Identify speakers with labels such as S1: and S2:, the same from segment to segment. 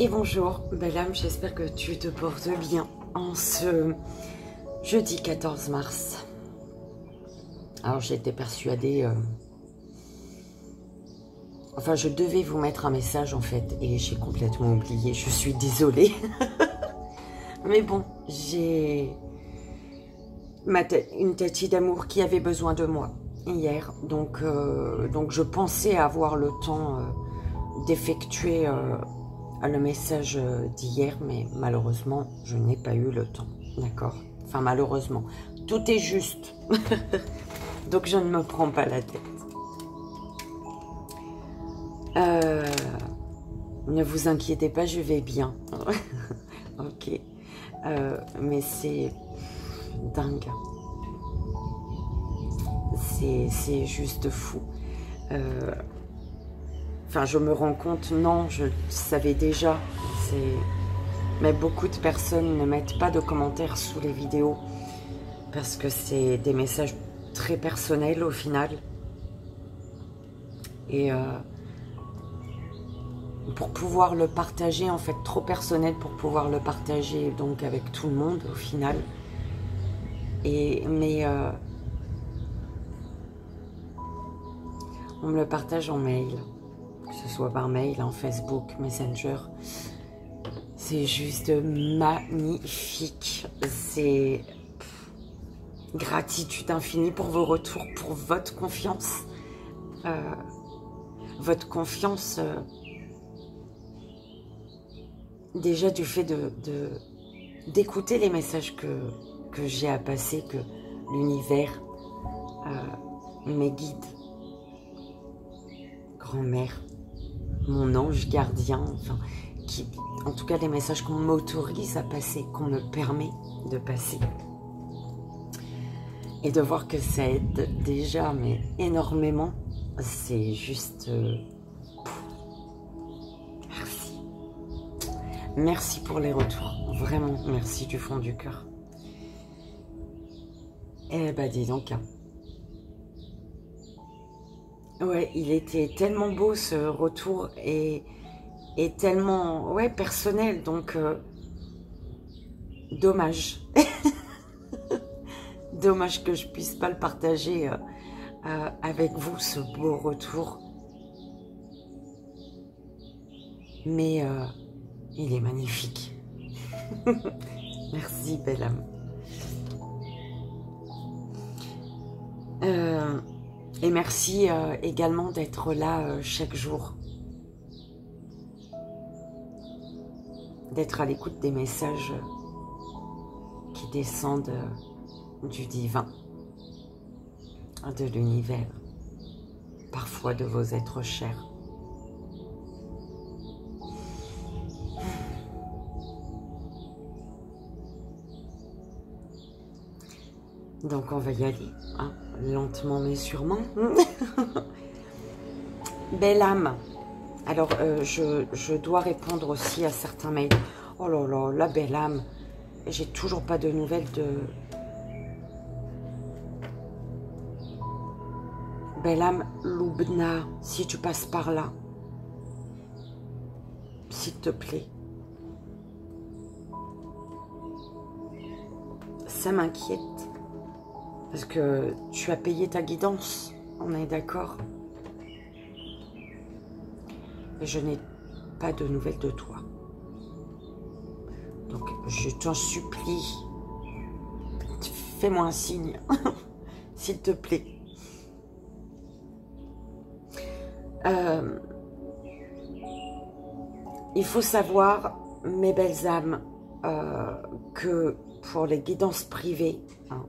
S1: Et bonjour, belle âme, j'espère que tu te portes bien en ce jeudi 14 mars. Alors j'étais persuadée, enfin je devais vous mettre un message en fait et j'ai complètement oublié, je suis désolée. Mais bon, j'ai une Tati d'amour qui avait besoin de moi hier, donc je pensais avoir le temps d'effectuer le message d'hier, mais malheureusement, je n'ai pas eu le temps, d'accord? Enfin, malheureusement, tout est juste, donc je ne me prends pas la tête. Ne vous inquiétez pas, je vais bien. Ok, mais c'est dingue. C'est juste fou. Enfin, je me rends compte, non, je le savais déjà, mais beaucoup de personnes ne mettent pas de commentaires sous les vidéos parce que c'est des messages très personnels au final. Et pour pouvoir le partager, en fait, trop personnel pour pouvoir le partager donc avec tout le monde au final. Mais on me le partage en mail. Que ce soit par mail, en Facebook, Messenger. C'est juste magnifique. C'est gratitude infinie pour vos retours, pour votre confiance. Votre confiance, déjà du fait d'écouter les messages que j'ai à passer, que l'univers, mes guides, grand-mère, mon ange gardien, enfin, en tout cas les messages qu'on m'autorise à passer, qu'on me permet de passer. Et de voir que ça aide déjà, mais énormément, c'est juste... merci. Merci pour les retours, vraiment, merci du fond du cœur. Eh ben dis donc, hein. Ouais, il était tellement beau ce retour et tellement ouais, personnel, donc dommage. Dommage que je puisse pas le partager avec vous, ce beau retour. Mais il est magnifique. Merci, belle âme. Et merci également d'être là chaque jour. D'être à l'écoute des messages qui descendent du divin, de l'univers, parfois de vos êtres chers. Donc on va y aller, hein, lentement mais sûrement. Belle âme. Alors je dois répondre aussi à certains mails. Oh là là, la belle âme. J'ai toujours pas de nouvelles de... Belle âme Loubna, si tu passes par là, s'il te plaît. Ça m'inquiète. Parce que tu as payé ta guidance, on est d'accord? Et je n'ai pas de nouvelles de toi. Donc, je t'en supplie, fais-moi un signe, s'il te plaît. Il faut savoir, mes belles âmes, que pour les guidances privées, hein,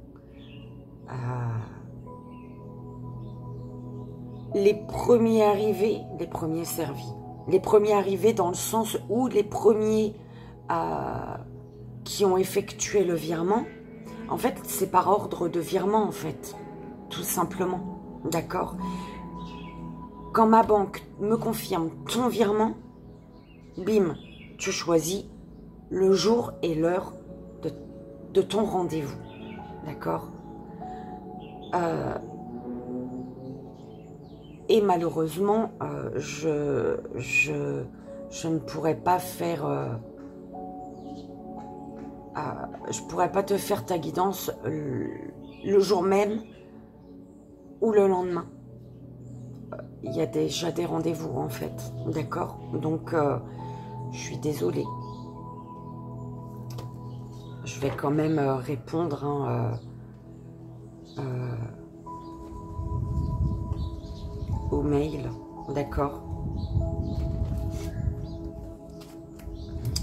S1: les premiers arrivés, les premiers servis. Les premiers arrivés dans le sens où les premiers qui ont effectué le virement, en fait, c'est par ordre de virement, en fait, tout simplement, d'accord? Quand ma banque me confirme ton virement, bim, tu choisis le jour et l'heure de ton rendez-vous, d'accord? Et malheureusement, je je ne pourrais pas faire... je pourrais pas te faire ta guidance le jour même ou le lendemain. Il y a déjà des rendez-vous en fait, d'accord? Donc, je suis désolée. Je vais quand même répondre au mail, d'accord?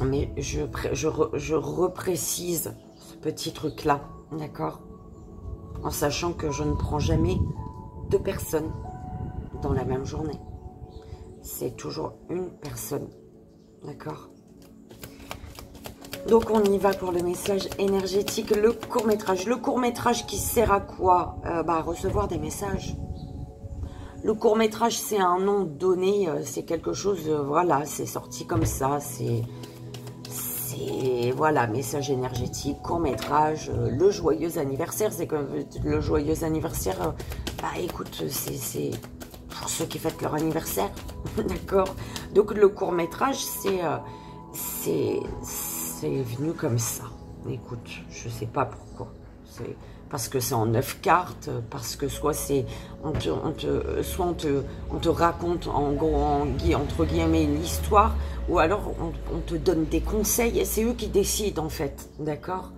S1: Mais je reprécise ce petit truc-là, d'accord? En sachant que je ne prends jamais deux personnes dans la même journée. C'est toujours une personne, d'accord? Donc, on y va pour le message énergétique, le court-métrage. Le court-métrage qui sert à quoi? À recevoir des messages. Le court-métrage, c'est un nom donné, c'est quelque chose, voilà, c'est sorti comme ça, voilà, message énergétique, court-métrage, le joyeux anniversaire, c'est comme le joyeux anniversaire, écoute, c'est pour ceux qui fêtent leur anniversaire, d'accord? Donc, le court-métrage, c'est venu comme ça. Écoute, je sais pas pourquoi. C'est parce que c'est en 9 cartes, parce que soit on te raconte entre guillemets l'histoire, ou alors on te donne des conseils et c'est eux qui décident en fait, d'accord?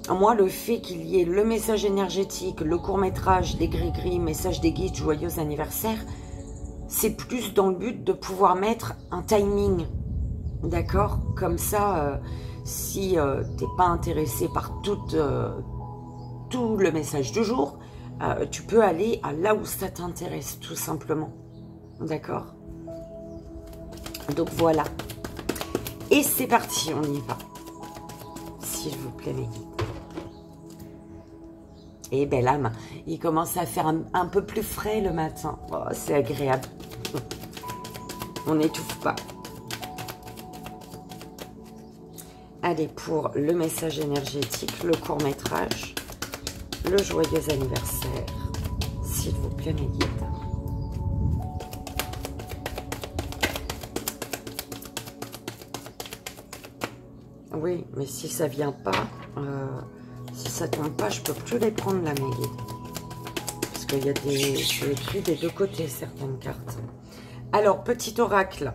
S1: Moi, le fait qu'il y ait le message énergétique, le court-métrage, les gris-gris, message des guides, joyeux anniversaire, c'est plus dans le but de pouvoir mettre un timing. D'accord? Comme ça, si tu n'es pas intéressé par tout le message du jour, tu peux aller à là où ça t'intéresse, tout simplement. D'accord? Donc voilà. Et c'est parti, on y va. S'il vous plaît, mes guides. Et belle âme, il commence à faire un peu plus frais le matin. Oh, c'est agréable. On n'étouffe pas. Allez, pour le message énergétique, le court-métrage, le joyeux anniversaire, s'il vous plaît, mes guides. Oui, mais si ça vient pas, si ça tombe pas, je peux plus les prendre là, mes guides. Parce qu'il y a c'est écrit des deux côtés, certaines cartes. Alors, petit oracle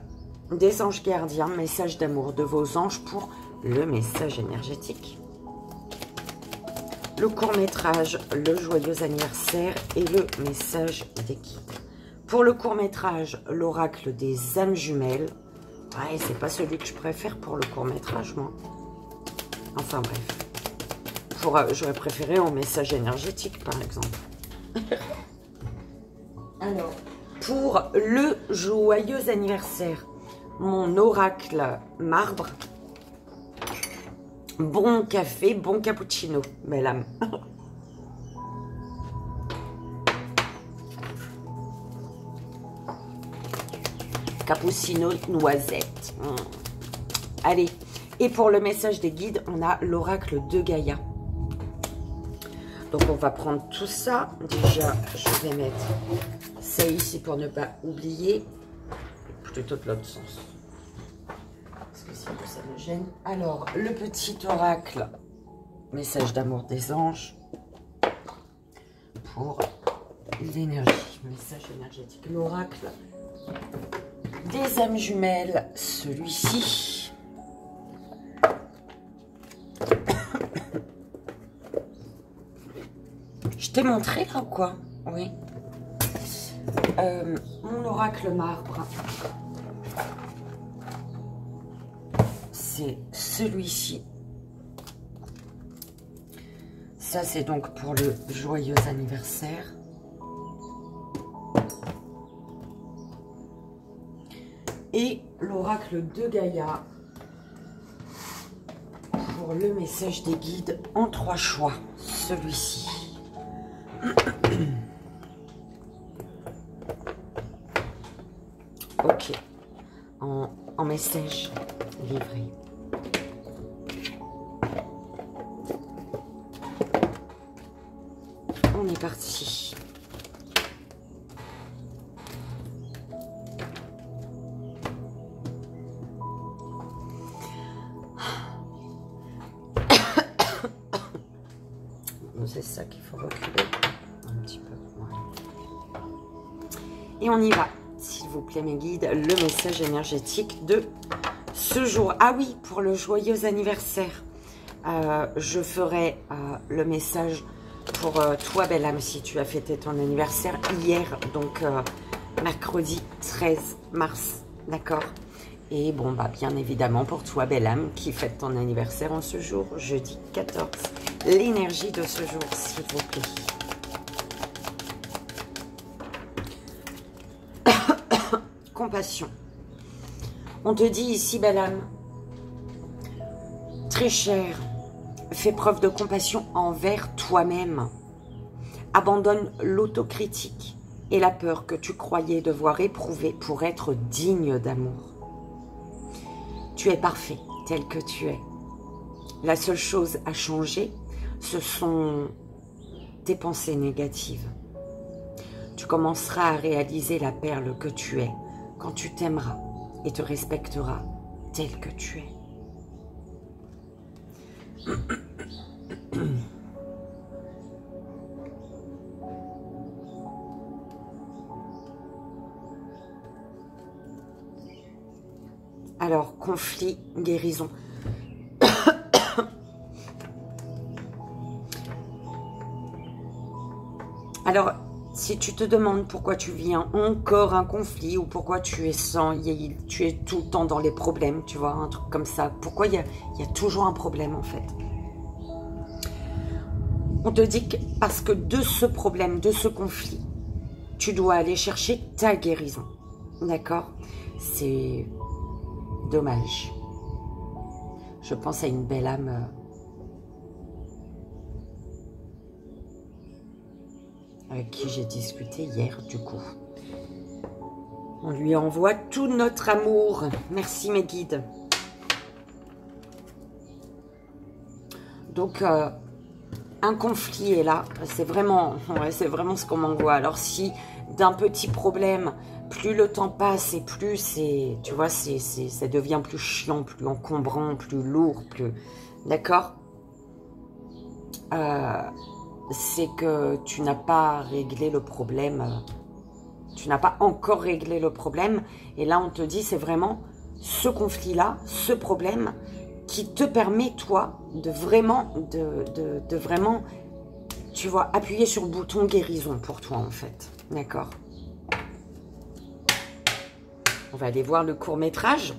S1: des anges gardiens, message d'amour de vos anges pour le message énergétique, le court-métrage, le joyeux anniversaire et le message des guides. Pour le court-métrage, l'oracle des âmes jumelles. Ouais, c'est pas celui que je préfère pour le court-métrage, moi. Enfin bref. J'aurais préféré au message énergétique, par exemple. Alors, pour le joyeux anniversaire, mon oracle marbre. Bon café, bon cappuccino, belle âme. Cappuccino noisette. Allez, et pour le message des guides, on a l'oracle de Gaïa. Donc on va prendre tout ça. Déjà, je vais mettre ça ici pour ne pas oublier. Plutôt de l'autre sens. Parce que sinon ça me gêne. Alors, le petit oracle, message d'amour des anges. Pour l'énergie, message énergétique. L'oracle des âmes jumelles, celui-ci. Je t'ai montré là ou quoi? Oui. Mon oracle marbre, c'est celui-ci. Ça, c'est donc pour le joyeux anniversaire. Et l'oracle de Gaïa pour le message des guides en 3 choix. Celui-ci. Ok. En message livré. On est parti. c'est ça qu'il faut reculer. Un petit peu, voilà. Et on y va. S'il vous plaît, mes guides, le message énergétique de ce jour. Ah oui, pour le joyeux anniversaire, je ferai le message pour toi, belle âme, si tu as fêté ton anniversaire hier, donc mercredi 13 mars, d'accord? Et bon, bah bien évidemment, pour toi, belle âme, qui fête ton anniversaire en ce jour, jeudi 14, l'énergie de ce jour, s'il vous plaît. Compassion. On te dit ici, belle âme, très chère, fais preuve de compassion envers toi-même. Abandonne l'autocritique et la peur que tu croyais devoir éprouver pour être digne d'amour. Tu es parfait tel que tu es. La seule chose à changer, ce sont tes pensées négatives. Tu commenceras à réaliser la perle que tu es quand tu t'aimeras et te respecteras tel que tu es. Alors, conflit, guérison. Alors, si tu te demandes pourquoi tu vis encore un conflit ou pourquoi tu es tu es tout le temps dans les problèmes, tu vois, un truc comme ça. Pourquoi il y a toujours un problème en fait? On te dit que parce que de ce problème, de ce conflit, tu dois aller chercher ta guérison. D'accord? C'est dommage. Je pense à une belle âme avec qui j'ai discuté hier, du coup. On lui envoie tout notre amour. Merci, mes guides. Donc, un conflit est là. C'est vraiment ce qu'on m'envoie. Alors, si d'un petit problème, plus le temps passe et plus c'est, tu vois, ça devient plus chiant, plus encombrant, plus lourd, plus... D'accord? C'est que tu n'as pas réglé le problème. Tu n'as pas encore réglé le problème. Et là, on te dit, c'est vraiment ce conflit-là, ce problème qui te permet, toi, de vraiment, vraiment, tu vois, appuyer sur le bouton guérison pour toi, en fait. D'accord? On va aller voir le court-métrage.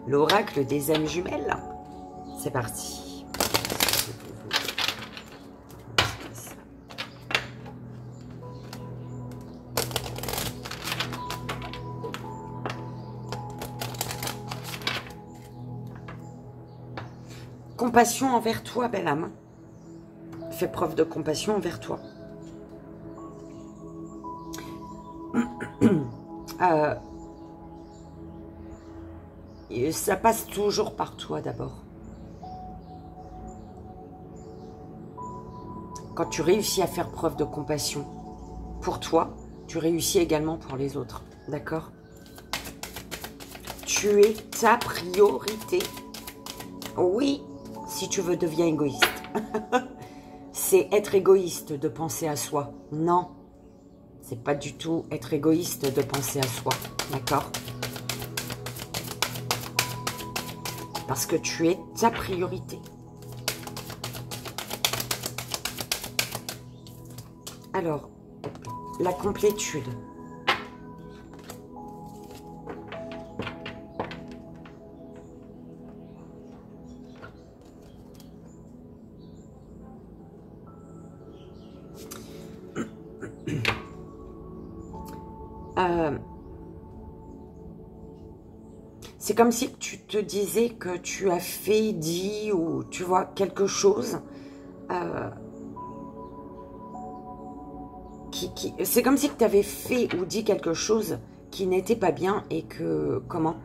S1: L'oracle des âmes jumelles. C'est parti. Compassion envers toi, belle âme. Fais preuve de compassion envers toi. Ça passe toujours par toi d'abord. Quand tu réussis à faire preuve de compassion pour toi, tu réussis également pour les autres. D'accord? Tu es ta priorité. Oui, si tu veux, deviens égoïste. C'est être égoïste de penser à soi. Non, c'est pas du tout être égoïste de penser à soi. D'accord? Parce que tu es ta priorité. Alors, la complétude. C'est comme si tu te disais que tu as fait, dit ou tu vois quelque chose c'est comme si tu avais fait ou dit quelque chose qui n'était pas bien et que, comment,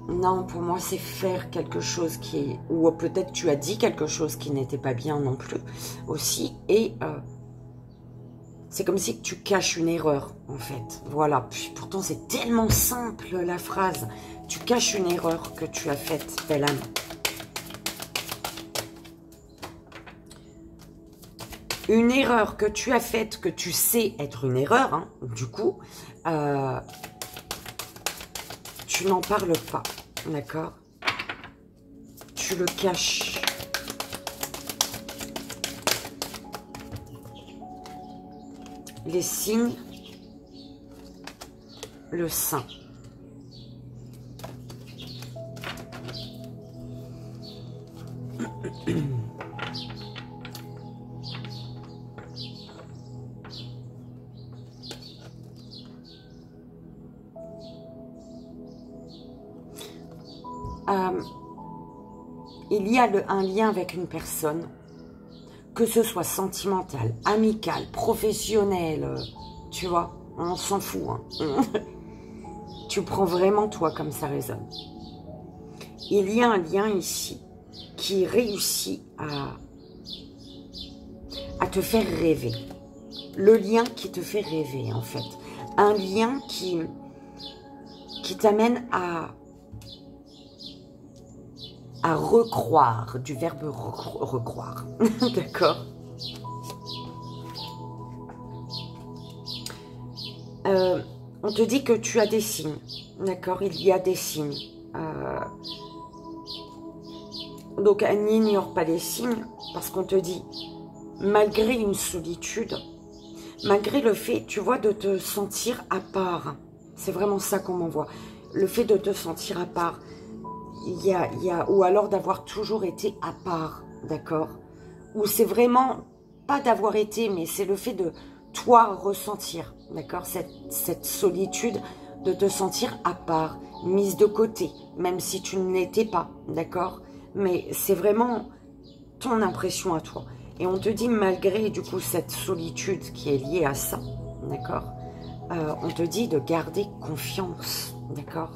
S1: non, pour moi c'est faire quelque chose qui est, ou peut-être tu as dit quelque chose qui n'était pas bien non plus aussi, et c'est comme si tu caches une erreur, en fait. Voilà. Puis, pourtant, c'est tellement simple, la phrase. Tu caches une erreur que tu as faite, belle âme. Une erreur que tu as faite, que tu sais être une erreur, hein, du coup, tu n'en parles pas, d'accord? Tu le caches. Les signes, le sein. Il y a un lien avec une personne, que ce soit sentimental, amical, professionnel, tu vois, on s'en fout. Hein. Tu prends vraiment toi comme ça résonne. Il y a un lien ici qui réussit à te faire rêver. Le lien qui te fait rêver, en fait. Un lien qui t'amène à recroire, du verbe recroire. D'accord? On te dit que tu as des signes. D'accord? Il y a des signes. Donc, elle n'ignore pas les signes parce qu'on te dit, malgré une solitude, malgré le fait, tu vois, de te sentir à part. C'est vraiment ça qu'on m'envoie. Le fait de te sentir à part. Ou alors d'avoir toujours été à part, d'accord? Ou c'est vraiment, pas d'avoir été, mais c'est le fait de toi ressentir, d'accord? Cette solitude, de te sentir à part, mise de côté, même si tu ne l'étais pas, d'accord? Mais c'est vraiment ton impression à toi. Et on te dit, malgré du coup cette solitude qui est liée à ça, d'accord? On te dit de garder confiance, d'accord?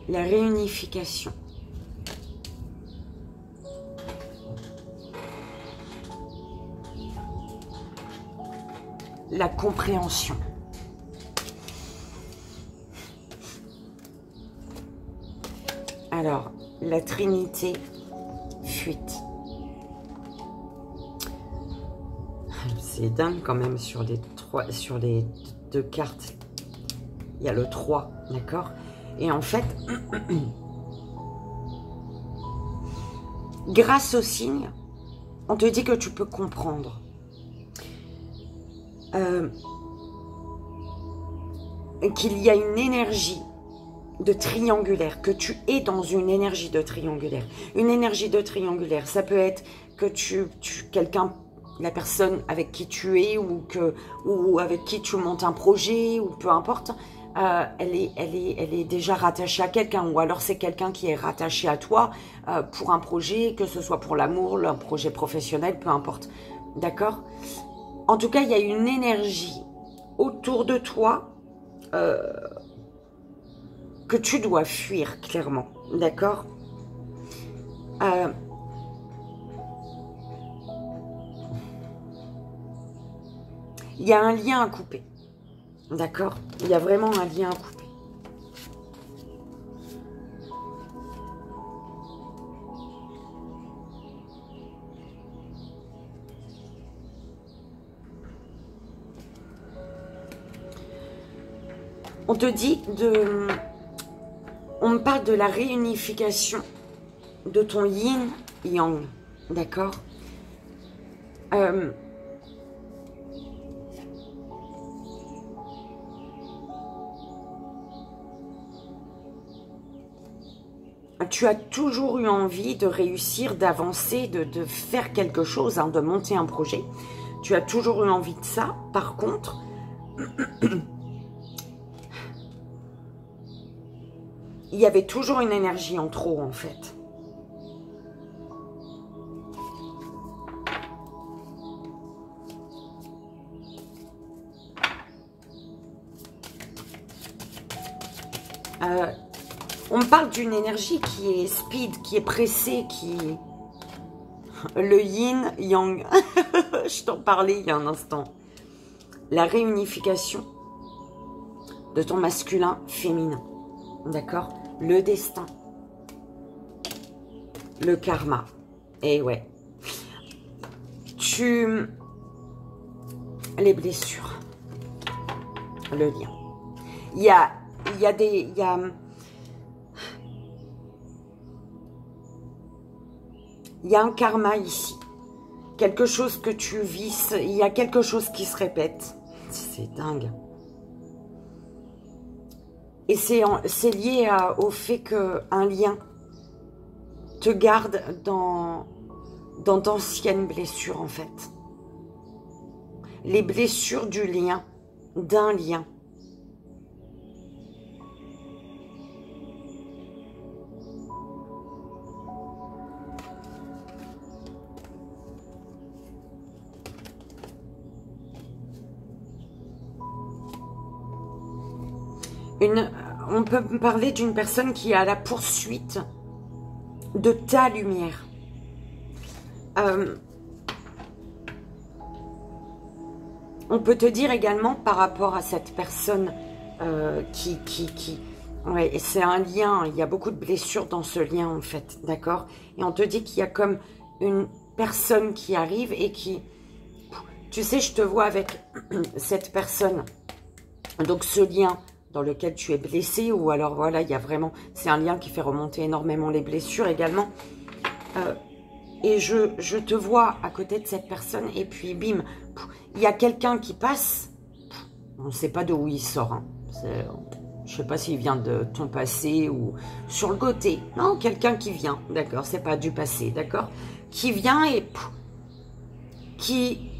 S1: La réunification. La compréhension. Alors, la Trinité, fuite. C'est dingue quand même sur les deux cartes. Il y a le 3, d'accord? Et en fait, grâce au signe, on te dit que tu peux comprendre. Qu'il y a une énergie de triangulaire, que tu es dans une énergie de triangulaire. Une énergie de triangulaire, ça peut être que quelqu'un, la personne avec qui tu es ou avec qui tu montes un projet ou peu importe, elle est déjà rattachée à quelqu'un ou alors c'est quelqu'un qui est rattaché à toi pour un projet, que ce soit pour l'amour, un projet professionnel, peu importe. D'accord? En tout cas, il y a une énergie autour de toi que tu dois fuir, clairement. D'accord? Il y a un lien à couper. D'accord? Il y a vraiment un lien à couper. On te dit de... On me parle de la réunification de ton yin-yang. D'accord? Tu as toujours eu envie de réussir, d'avancer, de faire quelque chose, hein, de monter un projet. Tu as toujours eu envie de ça. Par contre, il y avait toujours une énergie en trop, en fait. On me parle d'une énergie qui est speed, qui est pressée, qui... Le yin-yang. Je t'en parlais il y a un instant. la réunification de ton masculin féminin. D'accord? Le destin. Le karma. Et ouais. Les blessures. Le lien. Il y a un karma ici. Quelque chose que tu vis. Il y a quelque chose qui se répète. C'est dingue. Et c'est lié au fait qu'un lien te garde dans d'anciennes blessures, en fait. Les blessures du lien, d'un lien. On peut parler d'une personne qui est à la poursuite de ta lumière. On peut te dire également par rapport à cette personne ouais, c'est un lien, il y a beaucoup de blessures dans ce lien en fait, d'accord? Et on te dit qu'il y a comme une personne qui arrive et qui... Tu sais, je te vois avec cette personne, donc ce lien dans lequel tu es blessé, ou alors voilà, il y a vraiment... C'est un lien qui fait remonter énormément les blessures également. Et je te vois à côté de cette personne, et puis bim, il y a quelqu'un qui passe, on ne sait pas de où il sort, hein. Je ne sais pas s'il vient de ton passé ou sur le côté. Non, quelqu'un qui vient, d'accord, c'est pas du passé, d'accord, qui vient et qui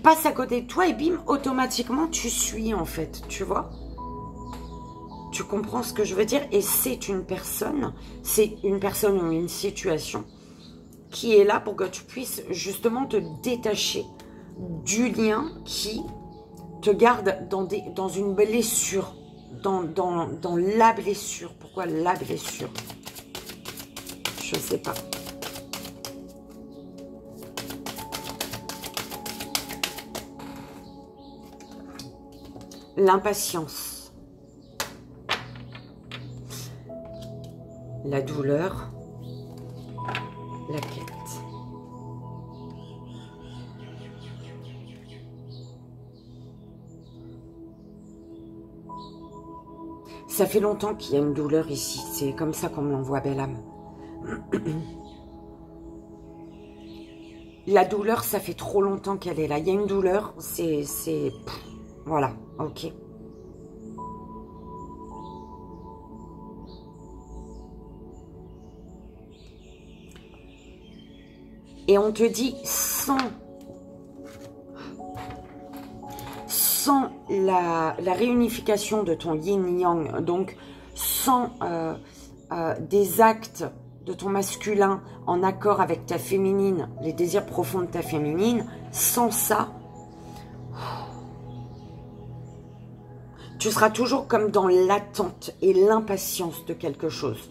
S1: passe à côté de toi, et bim, automatiquement, tu suis en fait, tu vois. Tu comprends ce que je veux dire? Et c'est une personne ou une situation qui est là pour que tu puisses justement te détacher du lien qui te garde dans une blessure, dans la blessure. Pourquoi la blessure? Je ne sais pas. L'impatience. La douleur, la quête. Ça fait longtemps qu'il y a une douleur ici. C'est comme ça qu'on me l'envoie, belle âme. La douleur, ça fait trop longtemps qu'elle est là. Il y a une douleur, voilà, ok. Et on te dit, sans la réunification de ton yin-yang, donc sans des actes de ton masculin en accord avec ta féminine, les désirs profonds de ta féminine, sans ça, tu seras toujours comme dans l'attente et l'impatience de quelque chose,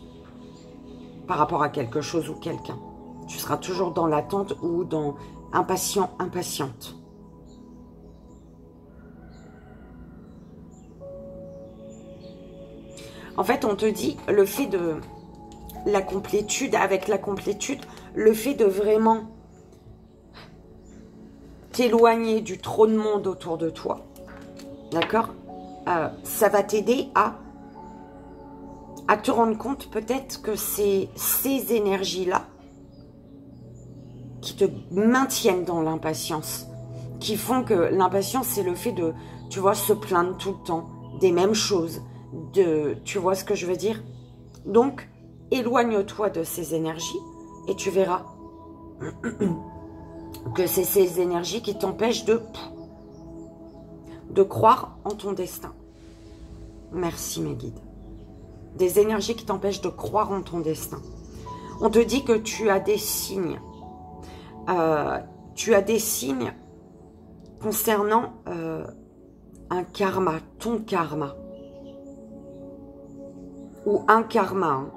S1: par rapport à quelque chose ou quelqu'un. Tu seras toujours dans l'attente ou dans impatient, impatiente. En fait, on te dit, le fait de la complétude, avec la complétude, le fait de vraiment t'éloigner du trop de monde autour de toi, d'accord? Ça va t'aider à te rendre compte peut-être que c'est ces énergies-là qui te maintiennent dans l'impatience, qui font que l'impatience, c'est le fait de, tu vois, se plaindre tout le temps des mêmes choses, tu vois ce que je veux dire? Donc, éloigne-toi de ces énergies et tu verras que c'est ces énergies qui t'empêchent de croire en ton destin. Merci mes guides. Des énergies qui t'empêchent de croire en ton destin. On te dit que tu as des signes. Tu as des signes concernant un karma, ton karma. Ou un karma. Hein.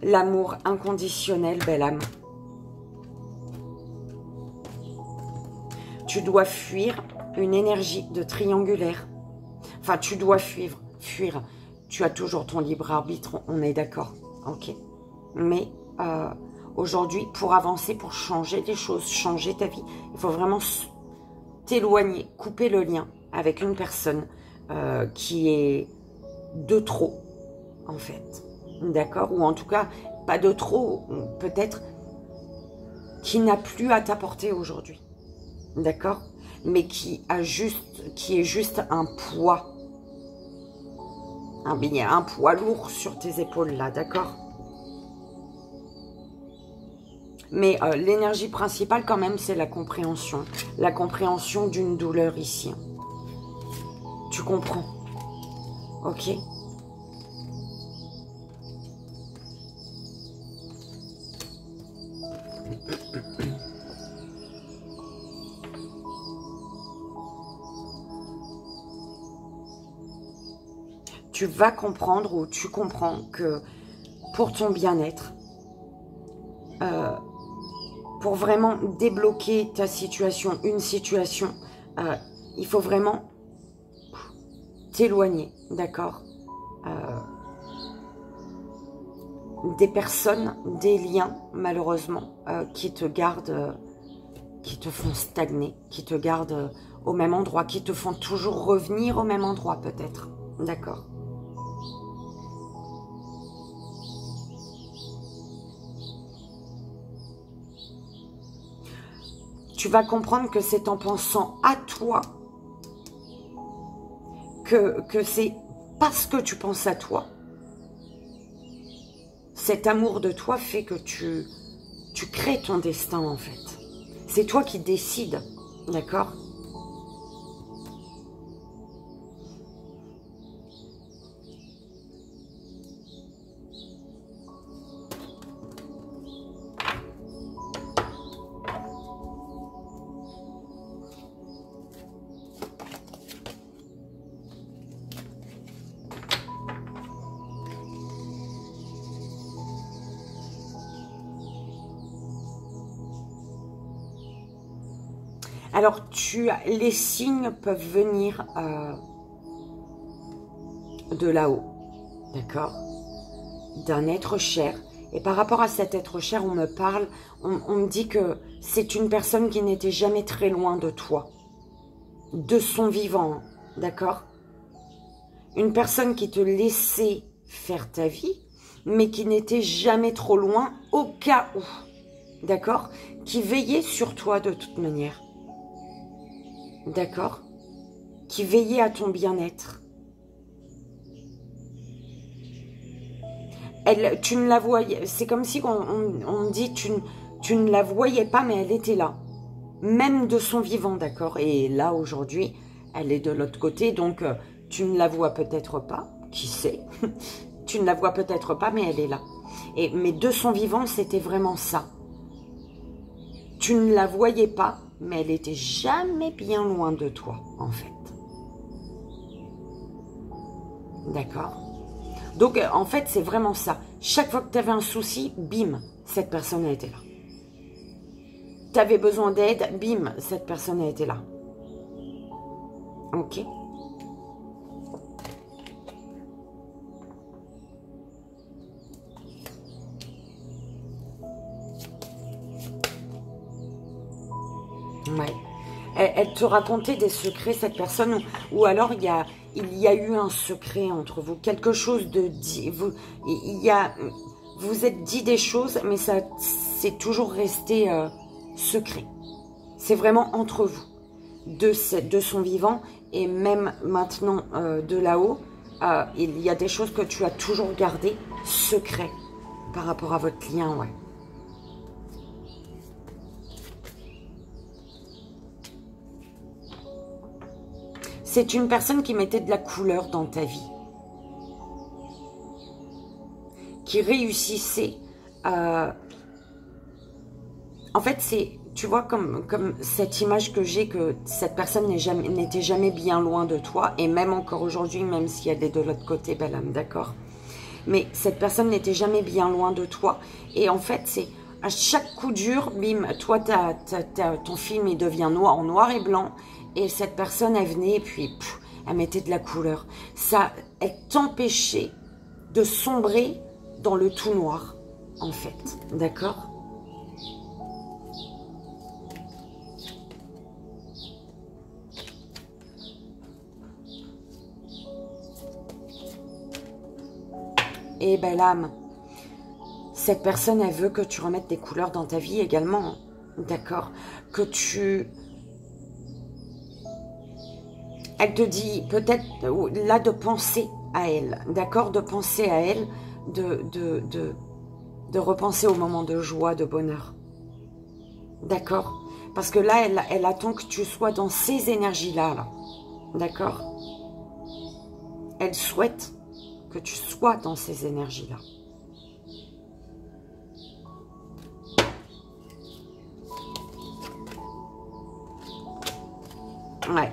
S1: L'amour inconditionnel, belle âme. tu dois fuir une énergie de triangulaire. Enfin, tu dois fuir. Tu as toujours ton libre arbitre, on est d'accord. Ok. Mais aujourd'hui, pour avancer, pour changer des choses, changer ta vie, il faut vraiment t'éloigner, couper le lien avec une personne qui est de trop, en fait. D'accord? Ou en tout cas, pas de trop, peut-être qui n'a plus à t'apporter aujourd'hui. D'accord? Mais qui est juste un poids. Il y a un poids lourd sur tes épaules là, d'accord? Mais l'énergie principale quand même, c'est la compréhension. La compréhension d'une douleur ici. Tu comprends? Ok? Tu vas comprendre ou tu comprends que pour ton bien-être, pour vraiment débloquer ta situation, une situation, il faut vraiment t'éloigner, d'accord, des personnes, des liens, malheureusement, qui te gardent, qui te font stagner, qui te gardent au même endroit, qui te font toujours revenir au même endroit, peut-être, d'accord. Tu vas comprendre que c'est en pensant à toi que c'est parce que tu penses à toi. Cet amour de toi fait que tu crées ton destin, en fait. C'est toi qui décides, d'accord ? Alors, les signes peuvent venir de là-haut, d'accord, d'un être cher. Et par rapport à cet être cher, on me parle, on me dit que c'est une personne qui n'était jamais très loin de toi, de son vivant, d'accord. Une personne qui te laissait faire ta vie, mais qui n'était jamais trop loin au cas où, d'accord, qui veillait sur toi de toute manière. D'accord? Qui veillait à ton bien-être. Tu ne la voyais, c'est comme si on dit tu ne la voyais pas, mais elle était là. Même de son vivant, d'accord? Et là, aujourd'hui, elle est de l'autre côté, donc tu ne la vois peut-être pas, qui sait? Tu ne la vois peut-être pas, mais elle est là. Mais de son vivant, c'était vraiment ça. Tu ne la voyais pas, mais elle était jamais bien loin de toi, en fait. D'accord? Donc, en fait, c'est vraiment ça. Chaque fois que tu avais un souci, bim, cette personne a été là. Tu avais besoin d'aide, bim, cette personne a été là. Ok? Ouais. Elle te racontait des secrets, cette personne, ou alors il y a eu un secret entre vous, quelque chose de dit. Vous êtes dit des choses, mais ça c'est toujours resté secret. C'est vraiment entre vous, de son vivant, et même maintenant de là-haut, il y a des choses que tu as toujours gardées secret par rapport à votre lien, ouais. C'est une personne qui mettait de la couleur dans ta vie. Qui réussissait. En fait, c'est, tu vois, comme cette image que j'ai, que cette personne n'était jamais bien loin de toi. Et même encore aujourd'hui, même si elle est de l'autre côté, belle âme, d'accord. Mais cette personne n'était jamais bien loin de toi. Et en fait, c'est À chaque coup dur, bim, toi, ton film, il devient noir, en noir et blanc. Et cette personne, elle venait et puis, elle mettait de la couleur. Ça, elle t'empêchait de sombrer dans le tout noir, en fait. D'accord? Et belle âme, cette personne, elle veut que tu remettes des couleurs dans ta vie également. D'accord? Que tu... Elle te dit peut-être là de penser à elle. D'accord? De penser à elle, de repenser au moment de joie, de bonheur. D'accord? Parce que là, elle attend que tu sois dans ces énergies-là. Là. D'accord? Elle souhaite que tu sois dans ces énergies-là. Ouais.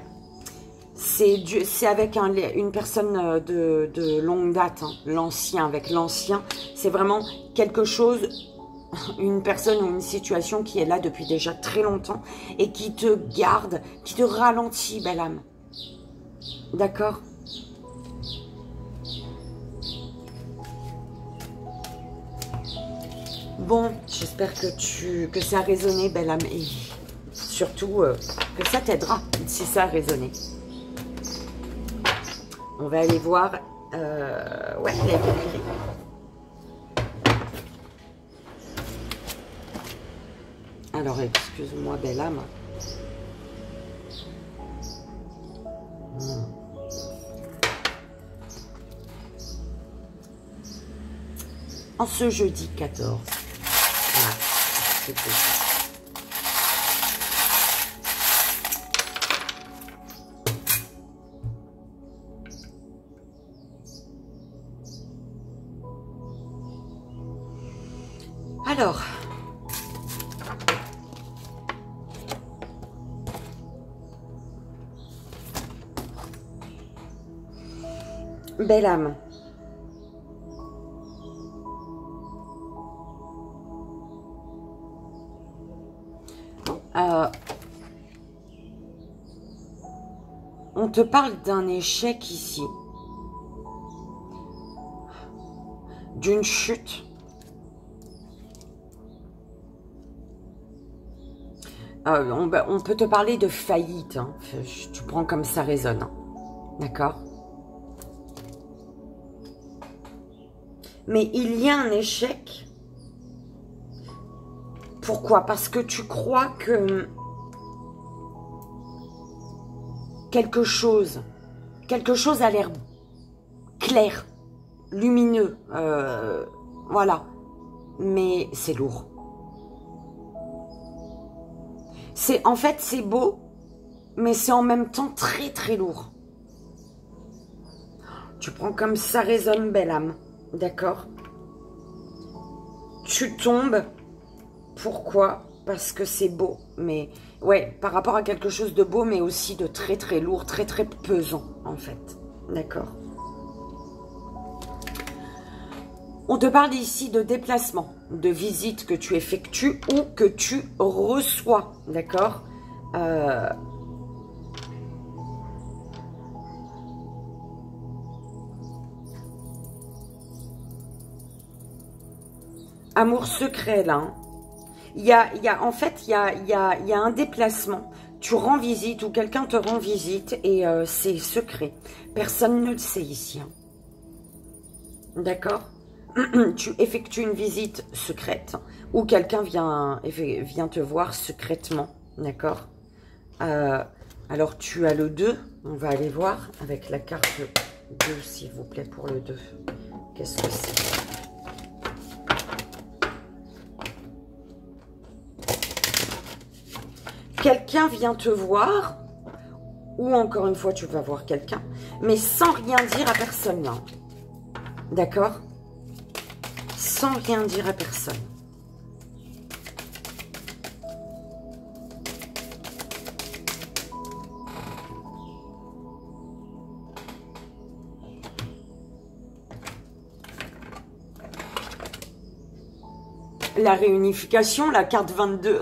S1: C'est avec une personne de longue date, hein, l'ancien, avec l'ancien. C'est vraiment quelque chose, une personne ou une situation qui est là depuis déjà très longtemps et qui te garde, qui te ralentit, belle âme. D'accord? Bon, j'espère que ça a résonné, belle âme. Et surtout, que ça t'aidera si ça a résonné. On va aller voir. Ouais, il a calculé. Alors, excuse-moi, belle âme. En ce jeudi 14. Voilà, c'est possible. Alors, belle âme, on te parle d'un échec ici, d'une chute. On peut te parler de faillite, hein. Tu prends comme ça résonne, hein. D'accord? Mais il y a un échec. Pourquoi? Parce que tu crois que quelque chose a l'air clair, lumineux, voilà. Mais c'est lourd. En fait, c'est beau, mais c'est en même temps très très lourd. Tu prends comme ça résonne, belle âme. D'accord? Tu tombes. Pourquoi? Parce que c'est beau. Mais ouais, par rapport à quelque chose de beau, mais aussi de très très lourd, très très pesant, en fait. D'accord? On te parle ici de déplacement, de visite que tu effectues ou que tu reçois, d'accord? Amour secret, là. Hein. En fait, il y a un déplacement. Tu rends visite ou quelqu'un te rend visite et c'est secret. Personne ne le sait ici. Hein. D'accord? Tu effectues une visite secrète ou quelqu'un vient te voir secrètement, d'accord? Alors, tu as le 2. On va aller voir avec la carte 2, s'il vous plaît, pour le 2. Qu'est-ce que c'est? Quelqu'un vient te voir ou encore une fois, tu vas voir quelqu'un, mais sans rien dire à personne, là. D'accord? Sans rien dire à personne. La réunification, la carte 22.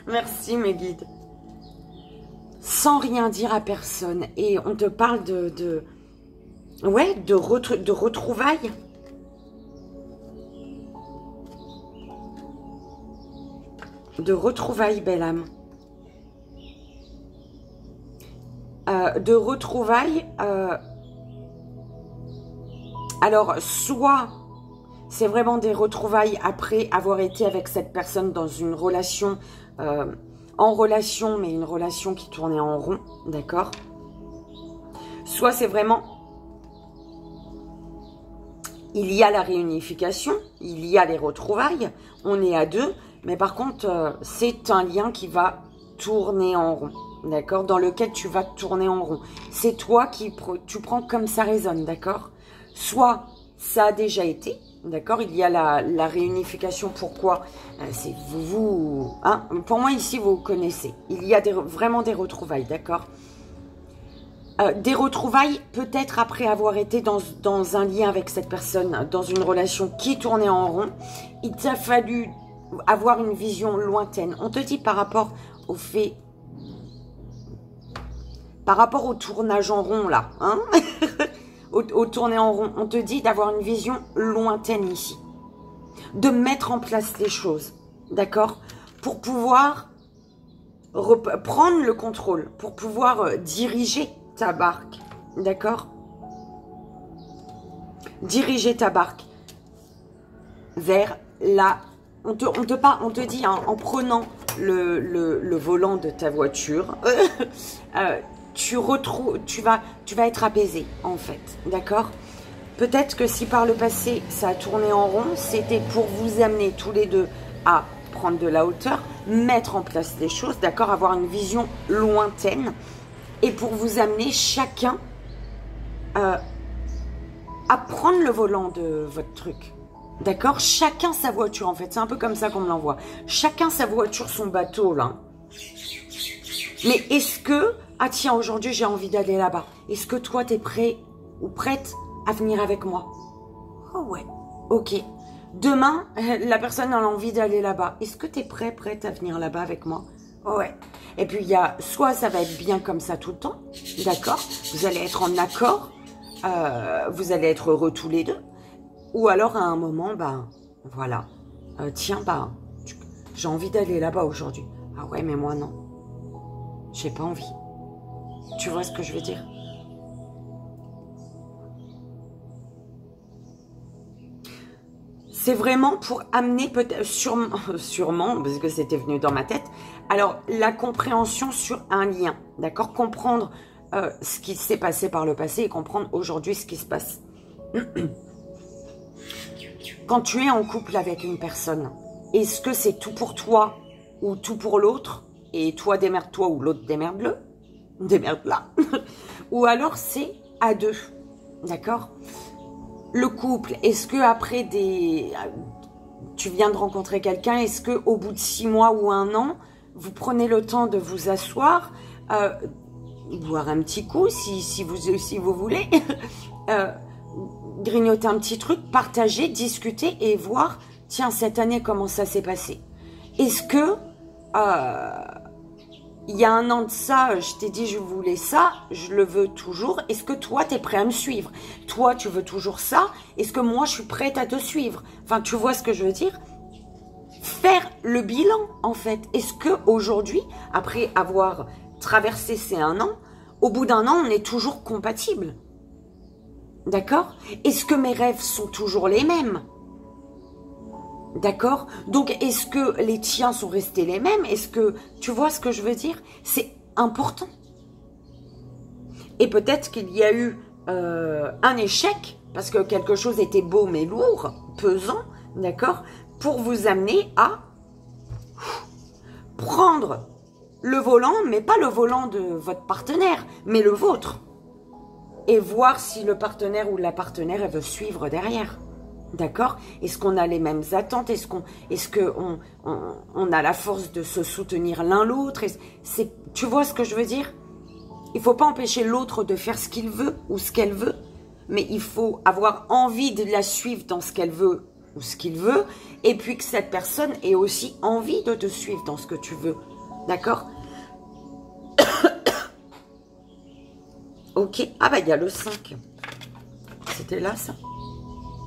S1: Merci mes guides. Sans rien dire à personne. Et on te parle ouais, de retrouvailles. De retrouvailles, belle âme. De retrouvailles. Alors, soit c'est vraiment des retrouvailles après avoir été avec cette personne dans une relation, en relation, mais une relation qui tournait en rond, d'accord? Soit c'est vraiment, il y a la réunification, il y a les retrouvailles, on est à deux, mais par contre, c'est un lien qui va tourner en rond, d'accord? Dans lequel tu vas tourner en rond. C'est toi qui tu prends comme ça résonne, d'accord? Soit ça a déjà été, d'accord, il y a la réunification. Pourquoi? C'est vous, hein, pour moi ici vous connaissez. Il y a vraiment des retrouvailles, d'accord. Des retrouvailles peut-être après avoir été dans un lien avec cette personne, dans une relation qui tournait en rond. Il t'a fallu avoir une vision lointaine. On te dit par rapport au fait, par rapport au tournage en rond là, hein. Au tourner en rond, on te dit d'avoir une vision lointaine ici. De mettre en place les choses, d'accord? Pour pouvoir prendre le contrôle, pour pouvoir diriger ta barque, d'accord? Diriger ta barque vers la... On te dit, hein, en prenant le volant de ta voiture, tu vas être apaisé, en fait, d'accord? Peut-être que si par le passé, ça a tourné en rond, c'était pour vous amener tous les deux à prendre de la hauteur, mettre en place des choses, d'accord? Avoir une vision lointaine, et pour vous amener chacun à prendre le volant de votre truc, d'accord? Chacun sa voiture, en fait, c'est un peu comme ça qu'on me l'envoie. Chacun sa voiture, son bateau, là. Mais est-ce que... Ah tiens, aujourd'hui, j'ai envie d'aller là-bas. Est-ce que toi, t'es prêt ou prête à venir avec moi? Oh ouais, ok. Demain, la personne a envie d'aller là-bas. Est-ce que t'es prête à venir là-bas avec moi? Oh ouais. Et puis, il y a... Soit ça va être bien comme ça tout le temps, d'accord? Vous allez être en accord. Vous allez être heureux tous les deux. Ou alors, à un moment, ben, voilà. Tiens, ben, j'ai envie d'aller là-bas aujourd'hui. Ah ouais, mais moi, non. J'ai pas envie. Tu vois ce que je veux dire? C'est vraiment pour amener peut-être, sûrement, parce que c'était venu dans ma tête, alors la compréhension sur un lien, d'accord? Comprendre ce qui s'est passé par le passé et comprendre aujourd'hui ce qui se passe. Quand tu es en couple avec une personne, est-ce que c'est tout pour toi ou tout pour l'autre? Et toi démerde-toi ou l'autre démerde-le? Démerde-la. Ou alors c'est à deux, d'accord? Le couple, est-ce que après tu viens de rencontrer quelqu'un, est-ce que au bout de 6 mois ou 1 an, vous prenez le temps de vous asseoir, boire un petit coup si vous voulez, grignoter un petit truc, partager, discuter et voir, tiens, cette année comment ça s'est passé? Est-ce que il y a 1 an de ça, je t'ai dit je voulais ça, je le veux toujours. Est-ce que toi, tu es prêt à me suivre? Toi, tu veux toujours ça? Est-ce que moi, je suis prête à te suivre? Enfin, tu vois ce que je veux dire? Faire le bilan, en fait. Est-ce que aujourd'hui, après avoir traversé ces 1 an, au bout d'1 an, on est toujours compatible? D'accord? Est-ce que mes rêves sont toujours les mêmes? D'accord? Donc, est-ce que les tiens sont restés les mêmes? Est-ce que... Tu vois ce que je veux dire? C'est important. Et peut-être qu'il y a eu un échec, parce que quelque chose était beau mais lourd, pesant, d'accord? Pour vous amener à prendre le volant, mais pas le volant de votre partenaire, mais le vôtre. Et voir si le partenaire ou la partenaire, elle veut suivre derrière. D'accord? Est-ce qu'on a les mêmes attentes? Est-ce qu'on a la force de se soutenir l'un l'autre? Tu vois ce que je veux dire? Il ne faut pas empêcher l'autre de faire ce qu'il veut ou ce qu'elle veut, mais il faut avoir envie de la suivre dans ce qu'elle veut ou ce qu'il veut, et puis que cette personne ait aussi envie de te suivre dans ce que tu veux. D'accord? Ok. Ah bah il y a le 5. C'était là ça?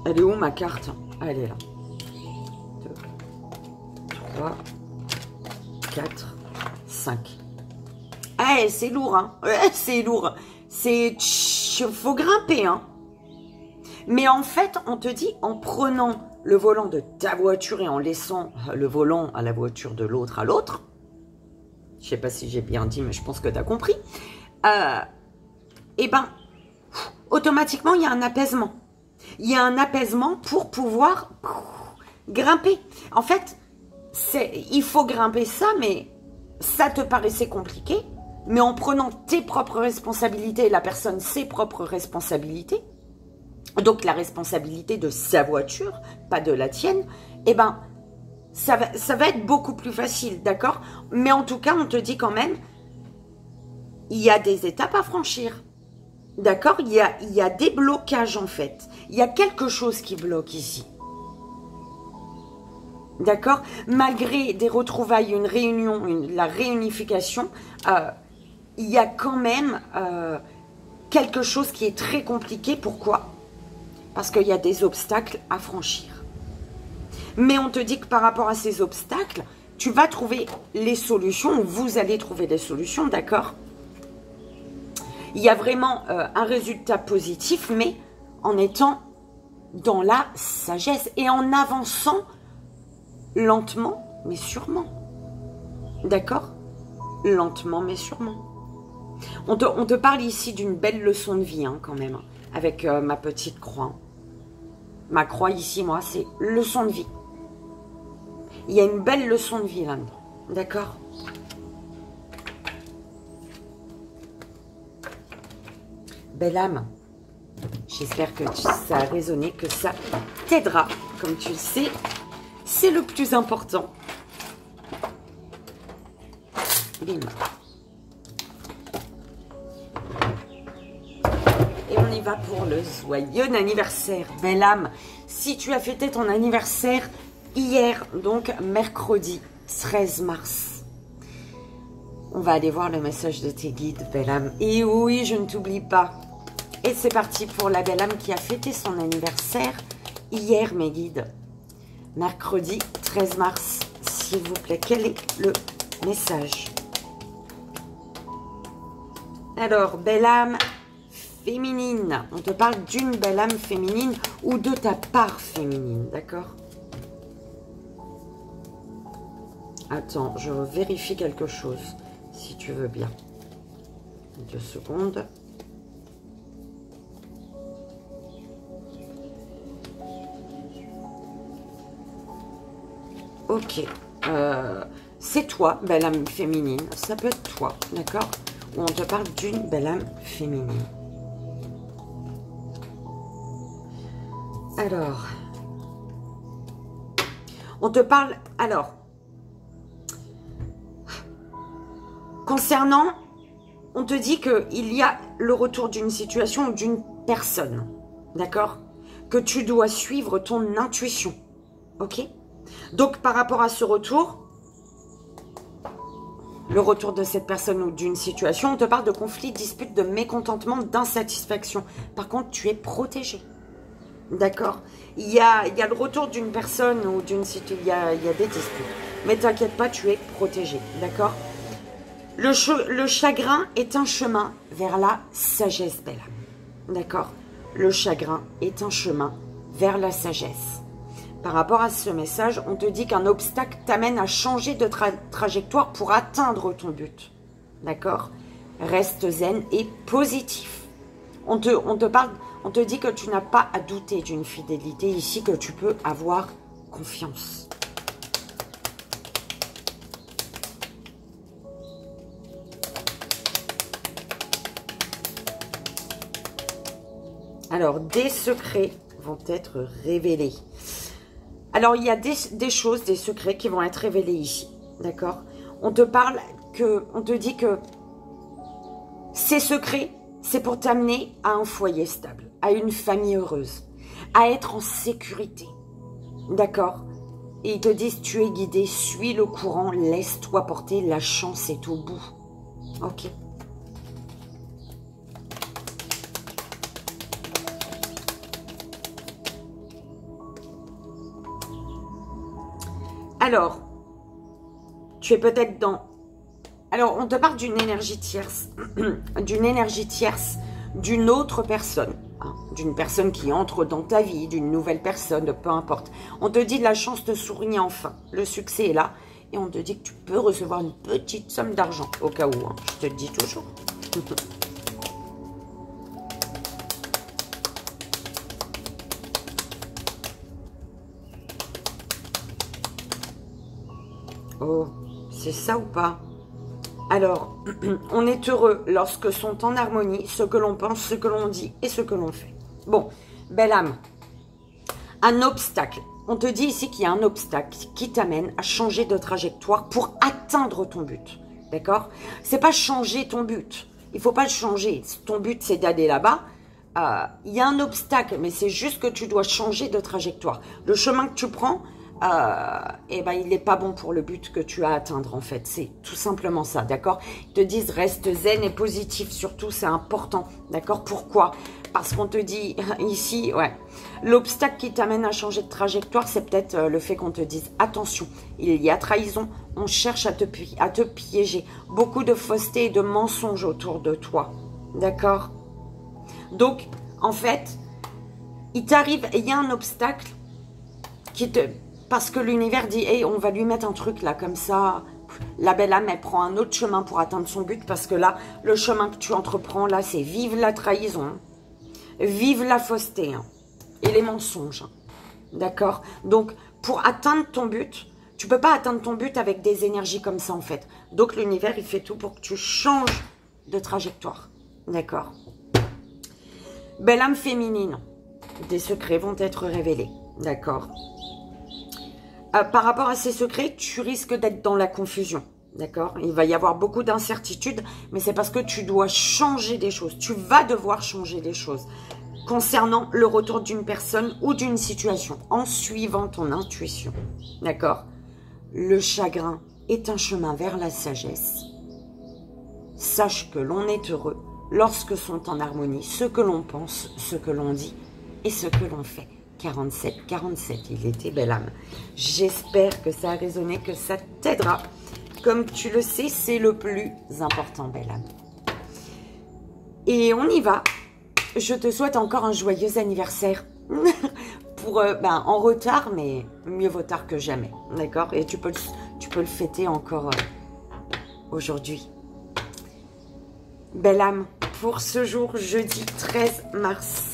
S1: Elle est où ma carte? Ah, elle est là. 2, 3, 4, 5. Ah, c'est lourd, hein. Ouais, c'est lourd. Faut grimper, hein. Mais en fait, on te dit, en prenant le volant de ta voiture et en laissant le volant à la voiture de l'autre à l'autre, je sais pas si j'ai bien dit, mais je pense que tu as compris, et ben, automatiquement, il y a un apaisement. Il y a un apaisement pour pouvoir grimper. En fait, il faut grimper ça, mais ça te paraissait compliqué. Mais en prenant tes propres responsabilités, la personne ses propres responsabilités, donc la responsabilité de sa voiture, pas de la tienne, eh ben, ça va être beaucoup plus facile, d'accord? Mais en tout cas, on te dit quand même, il y a des étapes à franchir. D'accord? Il y a des blocages en fait. Il y a quelque chose qui bloque ici. D'accord? Malgré des retrouvailles, une réunion, la réunification, il y a quand même quelque chose qui est très compliqué. Pourquoi? Parce qu'il y a des obstacles à franchir. Mais on te dit que par rapport à ces obstacles, tu vas trouver les solutions, ou vous allez trouver des solutions, d'accord? Il y a vraiment un résultat positif, mais en étant dans la sagesse et en avançant lentement, mais sûrement. D'accord? Lentement, mais sûrement. On te parle ici d'une belle leçon de vie, hein, quand même, avec ma petite croix. Ma croix ici, moi, c'est leçon de vie. Il y a une belle leçon de vie là-dedans. D'accord? Belle âme, j'espère que ça a résonné, que ça t'aidera. Comme tu le sais, c'est le plus important. Bim. Et on y va pour le joyeux anniversaire. Belle âme, si tu as fêté ton anniversaire hier, donc mercredi 13 mars, on va aller voir le message de tes guides, belle âme. Et oui, je ne t'oublie pas. Et c'est parti pour la belle âme qui a fêté son anniversaire hier, mes guides. Mercredi 13 mars, s'il vous plaît. Quel est le message? Alors, belle âme féminine. On te parle d'une belle âme féminine ou de ta part féminine, d'accord? Attends, je vérifie quelque chose, si tu veux bien. 2 secondes. Ok. C'est toi, belle âme féminine. Ça peut être toi, d'accord? Ou on te parle d'une belle âme féminine. Alors. On te parle... Alors. Concernant... On te dit qu'il y a le retour d'une situation ou d'une personne. D'accord? Que tu dois suivre ton intuition. Ok? Donc, par rapport à ce retour, le retour de cette personne ou d'une situation, on te parle de conflit, dispute, de mécontentement, d'insatisfaction. Par contre, tu es protégé. D'accord? Il y a le retour d'une personne ou d'une situation, il y a des disputes. Mais t'inquiète pas, tu es protégé. D'accord? Le chagrin est un chemin vers la sagesse, belle âme. D'accord? Le chagrin est un chemin vers la sagesse. Par rapport à ce message, on te dit qu'un obstacle t'amène à changer de trajectoire pour atteindre ton but. D'accord? Reste zen et positif. On te dit que tu n'as pas à douter d'une fidélité ici, que tu peux avoir confiance. Alors, des secrets vont être révélés. Alors, il y a des choses, des secrets qui vont être révélés ici. D'accord? On te dit que ces secrets, c'est pour t'amener à un foyer stable, à une famille heureuse, à être en sécurité. D'accord? Et ils te disent, tu es guidé, suis le courant, laisse-toi porter, la chance est au bout. Ok. Alors, tu es peut-être dans... Alors, on te parle d'une énergie tierce, d'une autre personne, hein, d'une personne qui entre dans ta vie, d'une nouvelle personne, peu importe. On te dit de la chance te sourit enfin, le succès est là, et on te dit que tu peux recevoir une petite somme d'argent, au cas où, hein, je te le dis toujours. Oh, c'est ça ou pas? Alors, on est heureux lorsque sont en harmonie ce que l'on pense, ce que l'on dit et ce que l'on fait. Bon, belle âme, un obstacle. On te dit ici qu'il y a un obstacle qui t'amène à changer de trajectoire pour atteindre ton but. D'accord? C'est pas changer ton but. Il faut pas le changer. Ton but, c'est d'aller là-bas. Il y a un obstacle, mais c'est juste que tu dois changer de trajectoire. Le chemin que tu prends... eh ben, il n'est pas bon pour le but que tu as à atteindre, en fait. C'est tout simplement ça, d'accord? Ils te disent, reste zen et positif, surtout, c'est important, d'accord? Pourquoi? Parce qu'on te dit ici, ouais, l'obstacle qui t'amène à changer de trajectoire, c'est peut-être le fait qu'on te dise, attention, il y a trahison, on cherche à te piéger. Beaucoup de fausseté et de mensonges autour de toi, d'accord? Donc, en fait, il t'arrive, il y a un obstacle qui te... Parce que l'univers dit, hey, on va lui mettre un truc là, comme ça, la belle âme, elle prend un autre chemin pour atteindre son but, parce que là, le chemin que tu entreprends, là, c'est vive la trahison, hein, vive la fausseté, hein, et les mensonges, hein, d'accord? Donc, pour atteindre ton but, tu peux pas atteindre ton but avec des énergies comme ça, en fait. Donc, l'univers, il fait tout pour que tu changes de trajectoire, d'accord? Belle âme féminine, des secrets vont être révélés, d'accord? Par rapport à ces secrets, tu risques d'être dans la confusion, d'accord? Il va y avoir beaucoup d'incertitudes, mais c'est parce que tu dois changer des choses. Tu vas devoir changer des choses concernant le retour d'une personne ou d'une situation, en suivant ton intuition, d'accord? Le chagrin est un chemin vers la sagesse. Sache que l'on est heureux lorsque sont en harmonie ce que l'on pense, ce que l'on dit et ce que l'on fait. 47, il était belle âme. J'espère que ça a résonné, que ça t'aidera. Comme tu le sais, c'est le plus important, belle âme. Et on y va. Je te souhaite encore un joyeux anniversaire. Pour, en retard, mais mieux vaut tard que jamais. D'accord? Et tu peux le fêter encore aujourd'hui. Belle âme, pour ce jour, jeudi 13 mars.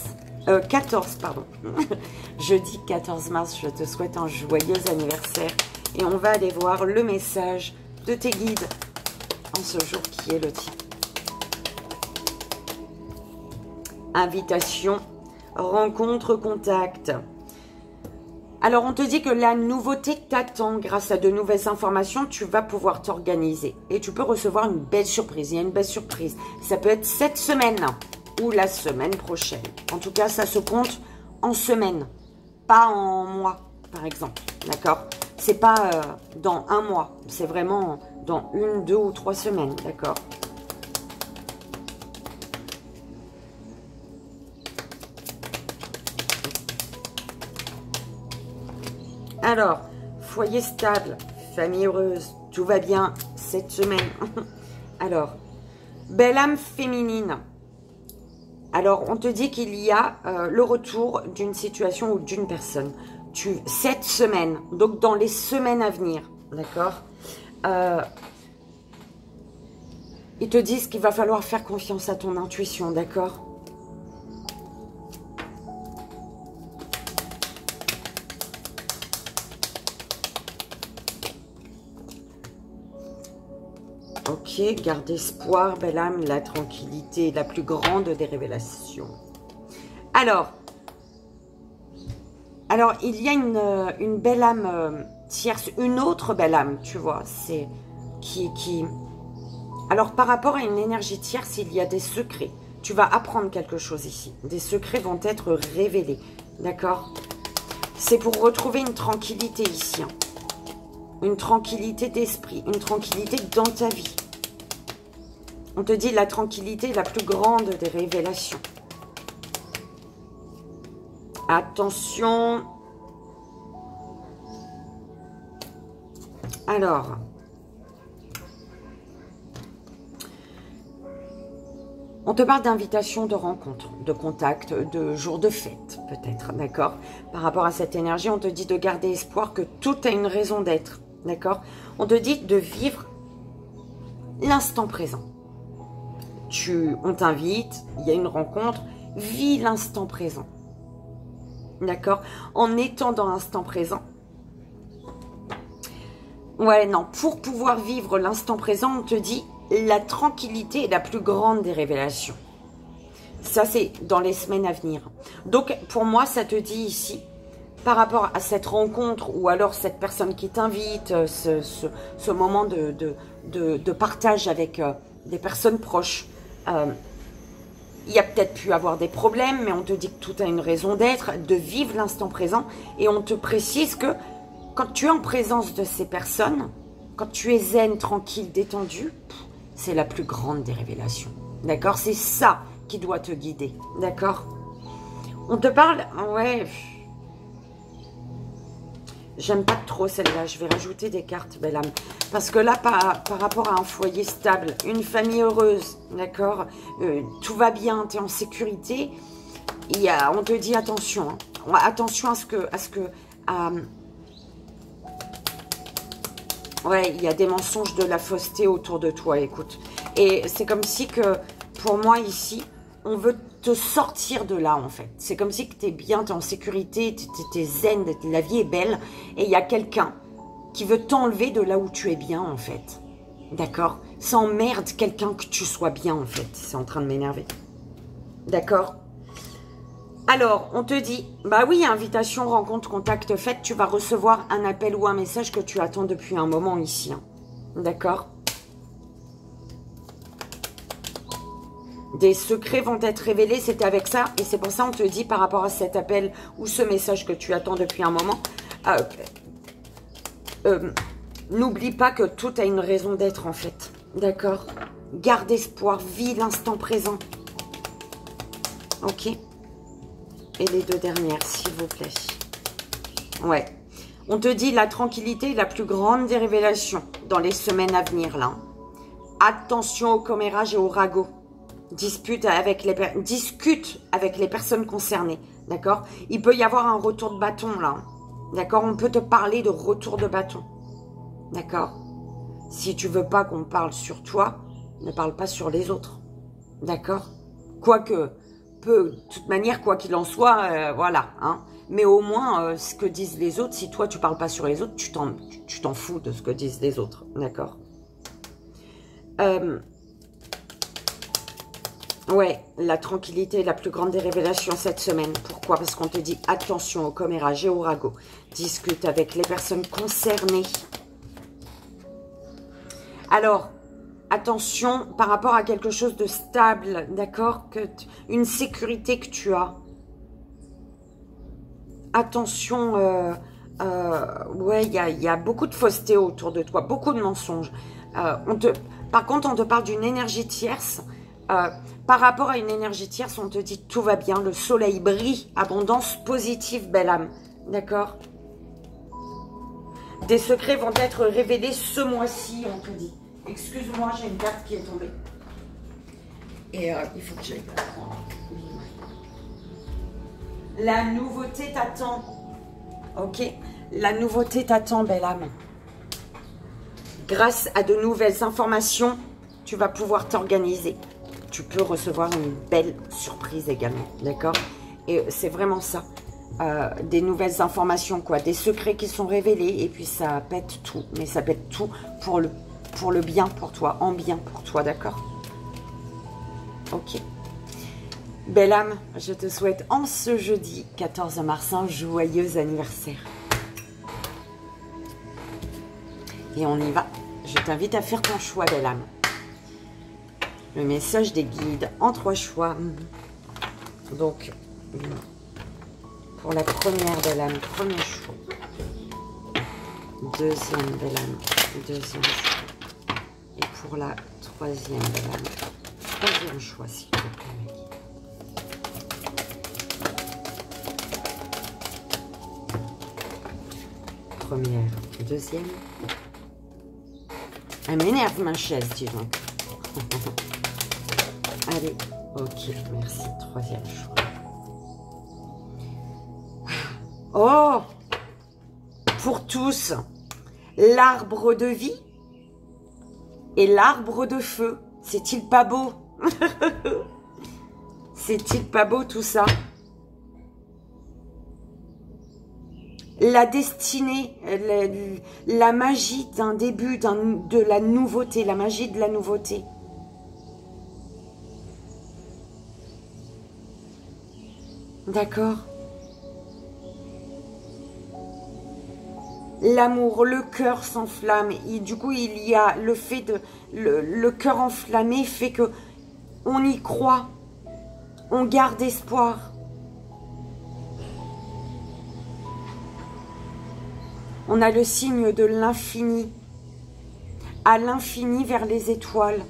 S1: 14, pardon. Jeudi 14 mars, je te souhaite un joyeux anniversaire. Et on va aller voir le message de tes guides en ce jour qui est le tien. Invitation, rencontre, contact. Alors, on te dit que la nouveauté t'attend. Grâce à de nouvelles informations, tu vas pouvoir t'organiser. Et tu peux recevoir une belle surprise. Il y a une belle surprise. Ça peut être cette semaine ou la semaine prochaine. En tout cas, ça se compte en semaine, pas en mois, par exemple. D'accord? C'est pas dans un mois. C'est vraiment dans 1, 2 ou 3 semaines. D'accord? Alors, foyer stable, famille heureuse, tout va bien cette semaine. Alors, belle âme féminine. Alors, on te dit qu'il y a le retour d'une situation ou d'une personne. Cette semaine, donc dans les semaines à venir, d'accord? Ils te disent qu'il va falloir faire confiance à ton intuition, d'accord? Ok, garde espoir, belle âme, la tranquillité, la plus grande des révélations. Alors il y a une belle âme tierce, une autre belle âme, tu vois, c'est qui... Alors, par rapport à une énergie tierce, il y a des secrets. Tu vas apprendre quelque chose ici. Des secrets vont être révélés, d'accord? C'est pour retrouver une tranquillité ici. Hein. Une tranquillité d'esprit, une tranquillité dans ta vie. On te dit la tranquillité est la plus grande des révélations. Attention. Alors. On te parle d'invitation, de rencontre, de contact, de jour de fête, peut-être, d'accord? Par rapport à cette énergie, on te dit de garder espoir que tout a une raison d'être, d'accord? On te dit de vivre l'instant présent. On t'invite, il y a une rencontre, vis l'instant présent, d'accord? En étant dans l'instant présent. Ouais, non, pour pouvoir vivre l'instant présent, on te dit... La tranquillité est la plus grande des révélations. Ça, c'est dans les semaines à venir. Donc, pour moi, ça te dit ici, par rapport à cette rencontre ou alors cette personne qui t'invite, ce moment de partage avec des personnes proches, il y a peut-être pu avoir des problèmes, mais on te dit que tout a une raison d'être, de vivre l'instant présent. Et on te précise que quand tu es en présence de ces personnes, quand tu es zen, tranquille, détendu, c'est la plus grande des révélations. D'accord? C'est ça qui doit te guider. D'accord? On te parle... Ouais. J'aime pas trop celle-là. Je vais rajouter des cartes, belle âme. Parce que là, par rapport à un foyer stable, une famille heureuse, d'accord? Tout va bien, tu es en sécurité. On te dit attention. Hein. Attention à ce que... Ouais, il y a des mensonges, de la fausseté autour de toi, écoute. Et c'est comme si que, pour moi, ici, on veut te sortir de là, en fait. C'est comme si que tu es bien, tu es en sécurité, tu es zen, la vie est belle. Et il y a quelqu'un qui veut t'enlever de là où tu es bien, en fait. D'accord? Ça emmerde quelqu'un que tu sois bien, en fait. C'est en train de m'énerver. D'accord? Alors, on te dit, bah oui, invitation, rencontre, contact, fête, tu vas recevoir un appel ou un message que tu attends depuis un moment ici. Hein. D'accord? Des secrets vont être révélés, c'est avec ça. Et c'est pour ça on te dit par rapport à cet appel ou ce message que tu attends depuis un moment, n'oublie pas que tout a une raison d'être en fait. D'accord? Garde espoir, vis l'instant présent. Ok? Et les deux dernières, s'il vous plaît. Ouais. On te dit la tranquillité est la plus grande des révélations dans les semaines à venir, là. Attention au commérage et au ragot. Discute avec les personnes concernées, d'accord? Il peut y avoir un retour de bâton, là. D'accord? On peut te parler de retour de bâton. D'accord? Si tu veux pas qu'on parle sur toi, ne parle pas sur les autres. D'accord? Quoique... de toute manière, quoi qu'il en soit, voilà. Hein. Mais au moins, ce que disent les autres, si toi, tu parles pas sur les autres, tu t'en fous de ce que disent les autres. D'accord? Ouais, la tranquillité est la plus grande des révélations cette semaine. Pourquoi? Parce qu'on te dit attention au commérage et au ragot. Discute avec les personnes concernées. Alors... Attention par rapport à quelque chose de stable, d'accord? Une sécurité que tu as. Attention, ouais, il y a beaucoup de fausseté autour de toi, beaucoup de mensonges. Par contre, on te parle d'une énergie tierce. Par rapport à une énergie tierce, on te dit tout va bien, le soleil brille, abondance positive, belle âme. D'accord? Des secrets vont être révélés ce mois-ci, on te dit. Excuse-moi, j'ai une carte qui est tombée. Et il faut que j'aille la prendre. La nouveauté t'attend. Ok? La nouveauté t'attend, belle âme. Grâce à de nouvelles informations, tu vas pouvoir t'organiser. Tu peux recevoir une belle surprise également. D'accord? Et c'est vraiment ça. Des nouvelles informations, quoi. Des secrets qui sont révélés. Et puis ça pète tout. Mais ça pète tout pour le bien pour toi, en bien pour toi, d'accord? Ok. Belle âme, je te souhaite en ce jeudi 14 mars un joyeux anniversaire. Et on y va. Je t'invite à faire ton choix, belle âme. Le message des guides en 3 choix. Donc, Pour la première belle âme, premier choix. Deuxième belle âme, deuxième choix. Et pour la troisième belle âme, troisième choix, s'il te plaît. Première, deuxième. Elle m'énerve ma chaise, dis donc. Allez, ok, merci. Troisième choix. Oh, pour tous, l'arbre de vie et l'arbre de feu. C'est-il pas beau? C'est-il pas beau tout ça? La destinée, la magie d'un début, de la nouveauté, la magie de la nouveauté. D'accord? L'amour, le cœur s'enflamme. Du coup, il y a le fait de... Le cœur enflammé fait que on y croit. On garde espoir. On a le signe de l'infini. À l'infini vers les étoiles.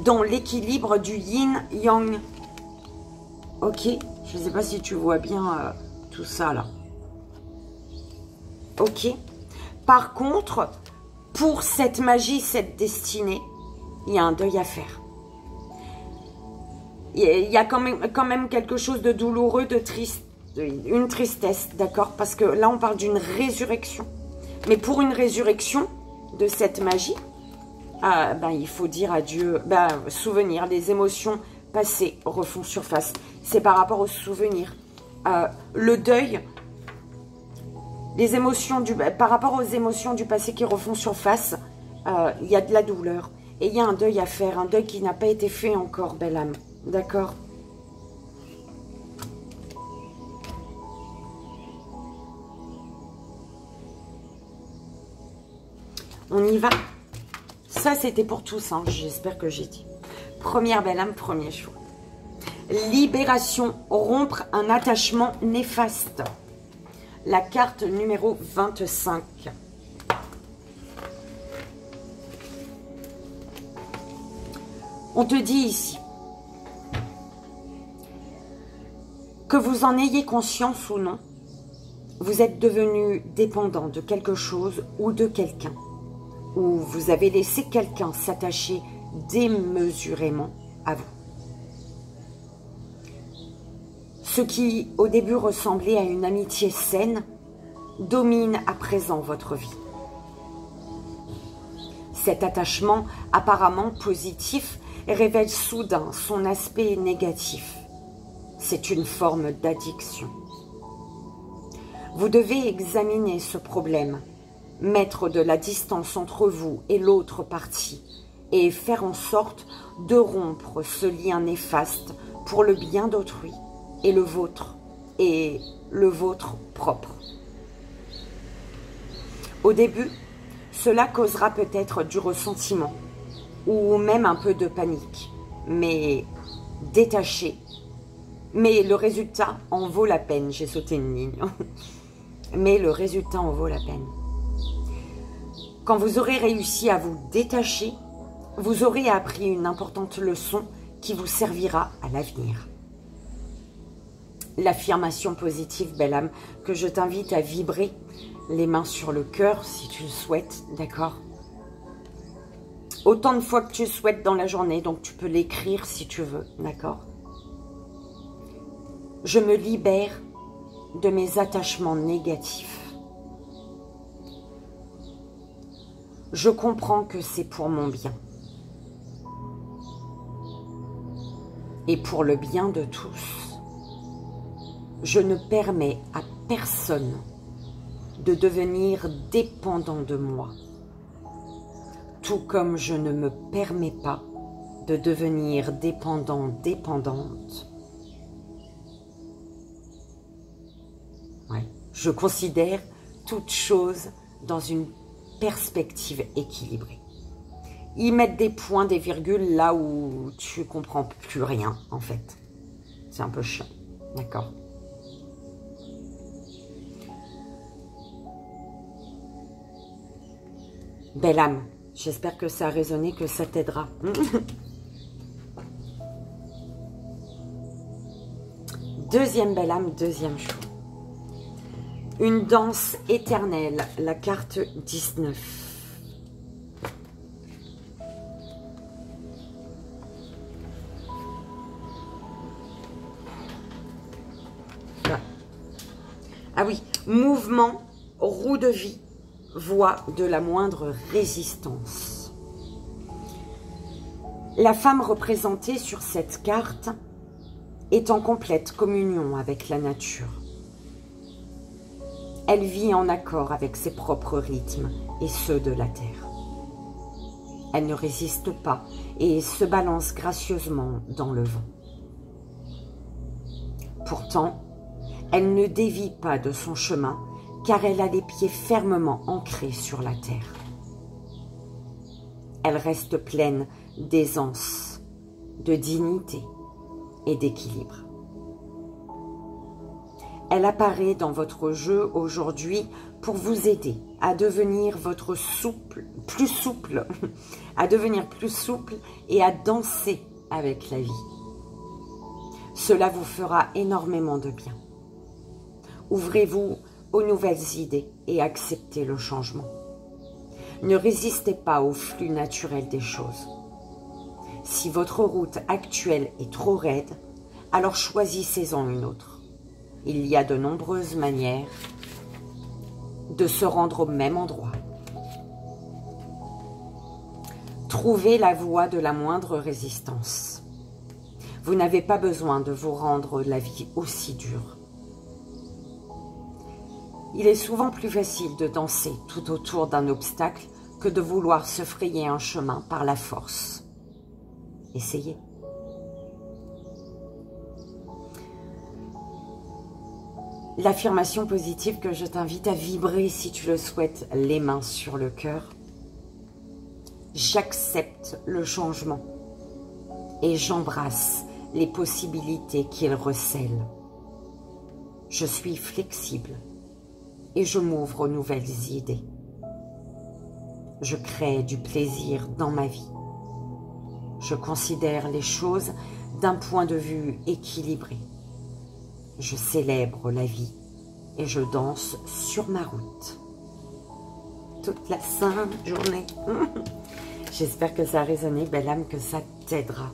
S1: Dans l'équilibre du yin-yang. Ok? Je ne sais pas si tu vois bien tout ça là. Ok. Par contre, pour cette magie, cette destinée, il y a un deuil à faire. Il y a quand même quelque chose de douloureux, de triste, une tristesse, d'accord? Parce que là, on parle d'une résurrection. Mais pour une résurrection de cette magie, il faut dire adieu, souvenir, les émotions passées refont surface. C'est par rapport aux souvenirs. Le deuil... Les émotions par rapport aux émotions du passé qui refont surface, il y a de la douleur. Et il y a un deuil à faire, un deuil qui n'a pas été fait encore, belle âme. D'accord? On y va? Ça, c'était pour tous, hein, j'espère que j'ai dit. Première belle âme, premier choix. Libération, rompre un attachement néfaste. La carte numéro 25. On te dit ici, que vous en ayez conscience ou non, vous êtes devenu dépendant de quelque chose ou de quelqu'un, ou vous avez laissé quelqu'un s'attacher démesurément à vous. Ce qui, au début, ressemblait à une amitié saine, domine à présent votre vie. Cet attachement apparemment positif révèle soudain son aspect négatif. C'est une forme d'addiction. Vous devez examiner ce problème, mettre de la distance entre vous et l'autre partie et faire en sorte de rompre ce lien néfaste pour le bien d'autrui. Et le vôtre propre. Au début, cela causera peut-être du ressentiment ou même un peu de panique, mais détaché. Mais le résultat en vaut la peine. J'ai sauté une ligne. Mais le résultat en vaut la peine. Quand vous aurez réussi à vous détacher, vous aurez appris une importante leçon qui vous servira à l'avenir. L'affirmation positive, belle âme, que je t'invite à vibrer, les mains sur le cœur si tu le souhaites, d'accord? Autant de fois que tu souhaites dans la journée, donc tu peux l'écrire si tu veux, d'accord? Je me libère de mes attachements négatifs. Je comprends que c'est pour mon bien. Et pour le bien de tous. Je ne permets à personne de devenir dépendant de moi. Tout comme je ne me permets pas de devenir dépendant, dépendante. Ouais. Je considère toute chose dans une perspective équilibrée. Ils mettent des points, des virgules là où tu comprends plus rien en fait. C'est un peu chiant, d'accord? Belle âme, j'espère que ça a résonné, que ça t'aidera. Deuxième belle âme, deuxième choix. Une danse éternelle, la carte 19. Ah oui, mouvement, roue de vie, voie de la moindre résistance. La femme représentée sur cette carte est en complète communion avec la nature. Elle vit en accord avec ses propres rythmes et ceux de la terre. Elle ne résiste pas et se balance gracieusement dans le vent. Pourtant, elle ne dévie pas de son chemin car elle a les pieds fermement ancrés sur la terre. Elle reste pleine d'aisance, de dignité et d'équilibre. Elle apparaît dans votre jeu aujourd'hui pour vous aider à devenir plus souple et à danser avec la vie. Cela vous fera énormément de bien. Ouvrez-vous aux nouvelles idées et acceptez le changement. Ne résistez pas au flux naturel des choses. Si votre route actuelle est trop raide, alors choisissez-en une autre. Il y a de nombreuses manières de se rendre au même endroit. Trouvez la voie de la moindre résistance. Vous n'avez pas besoin de vous rendre la vie aussi dure. Il est souvent plus facile de danser tout autour d'un obstacle que de vouloir se frayer un chemin par la force. Essayez. L'affirmation positive que je t'invite à vibrer si tu le souhaites, les mains sur le cœur. J'accepte le changement et j'embrasse les possibilités qu'il recèle. Je suis flexible et je m'ouvre aux nouvelles idées. Je crée du plaisir dans ma vie. Je considère les choses d'un point de vue équilibré. Je célèbre la vie et je danse sur ma route. Toute la sainte journée. J'espère que ça a résonné, belle âme, que ça t'aidera.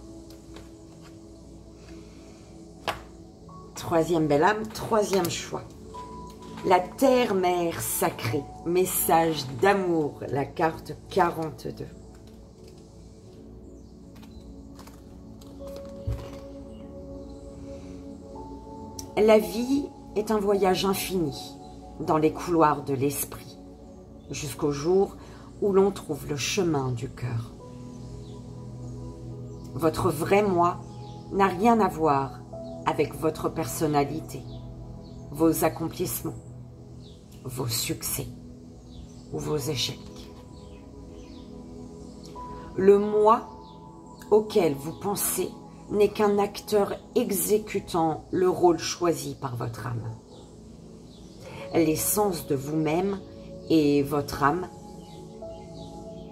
S1: Troisième belle âme, troisième choix. La terre-mère sacrée, message d'amour, la carte 42. La vie est un voyage infini dans les couloirs de l'esprit, jusqu'au jour où l'on trouve le chemin du cœur. Votre vrai moi n'a rien à voir avec votre personnalité, vos accomplissements, vos succès ou vos échecs. Le moi auquel vous pensez n'est qu'un acteur exécutant le rôle choisi par votre âme. L'essence de vous-même et votre âme,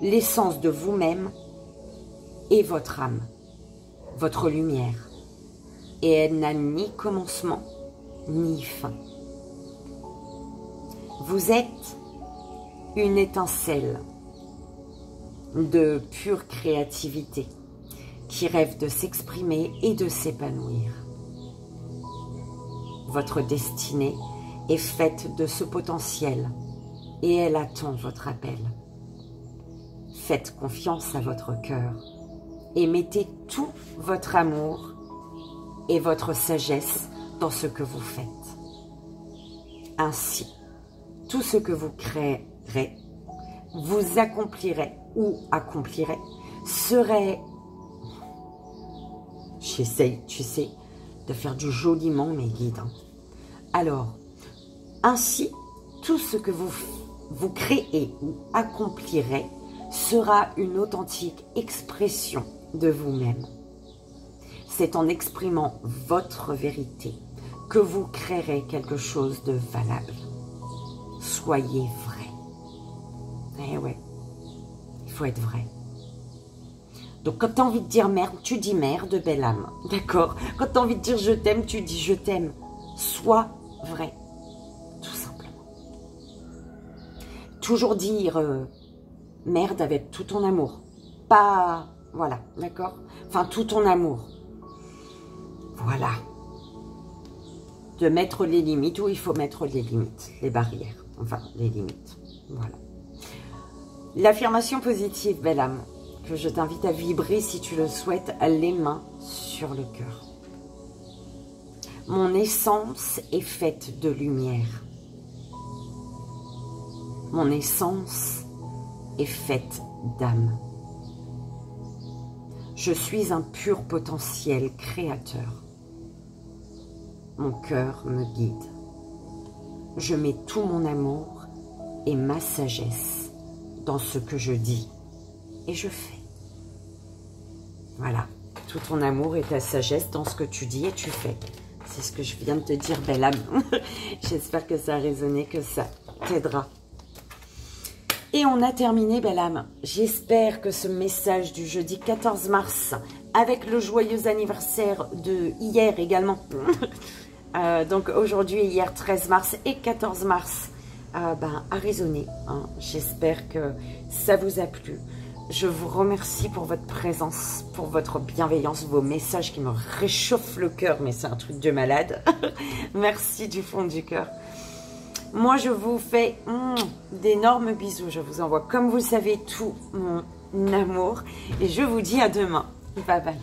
S1: l'essence de vous-même et votre âme, votre lumière, et elle n'a ni commencement ni fin. Vous êtes une étincelle de pure créativité qui rêve de s'exprimer et de s'épanouir. Votre destinée est faite de ce potentiel et elle attend votre appel. Faites confiance à votre cœur et mettez tout votre amour et votre sagesse dans ce que vous faites. Ainsi, tout ce que vous créerez, vous accomplirez ou accomplirez serait... J'essaye, tu sais, de faire du joliment mes guides. Alors, ainsi, tout ce que vous créez ou accomplirez sera une authentique expression de vous-même. C'est en exprimant votre vérité que vous créerez quelque chose de valable. Soyez vrai. Eh ouais. faut être vrai. Donc, quand tu as envie de dire merde, tu dis merde, belle âme. D'accord? Quand tu as envie de dire je t'aime, tu dis je t'aime. Sois vrai. Tout simplement. Toujours dire merde avec tout ton amour. Pas... Voilà, d'accord? Enfin, tout ton amour. Voilà. De mettre les limites où il faut mettre les limites, les barrières. Enfin, les limites. Voilà. L'affirmation positive, belle âme, que je t'invite à vibrer si tu le souhaites, les mains sur le cœur. Mon essence est faite de lumière. Mon essence est faite d'âme. Je suis un pur potentiel créateur. Mon cœur me guide. Je mets tout mon amour et ma sagesse dans ce que je dis et je fais. Voilà, tout ton amour et ta sagesse dans ce que tu dis et tu fais. C'est ce que je viens de te dire, belle âme. J'espère que ça a résonné, que ça t'aidera. Et on a terminé, belle âme. J'espère que ce message du jeudi 14 mars, avec le joyeux anniversaire de hier également, donc aujourd'hui, hier 13 mars et 14 mars, a résonné. Hein. J'espère que ça vous a plu. Je vous remercie pour votre présence, pour votre bienveillance, vos messages qui me réchauffent le cœur, mais c'est un truc de malade. Merci du fond du cœur. Moi, je vous fais d'énormes bisous. Je vous envoie, comme vous le savez, tout mon amour. Et je vous dis à demain. Bye bye.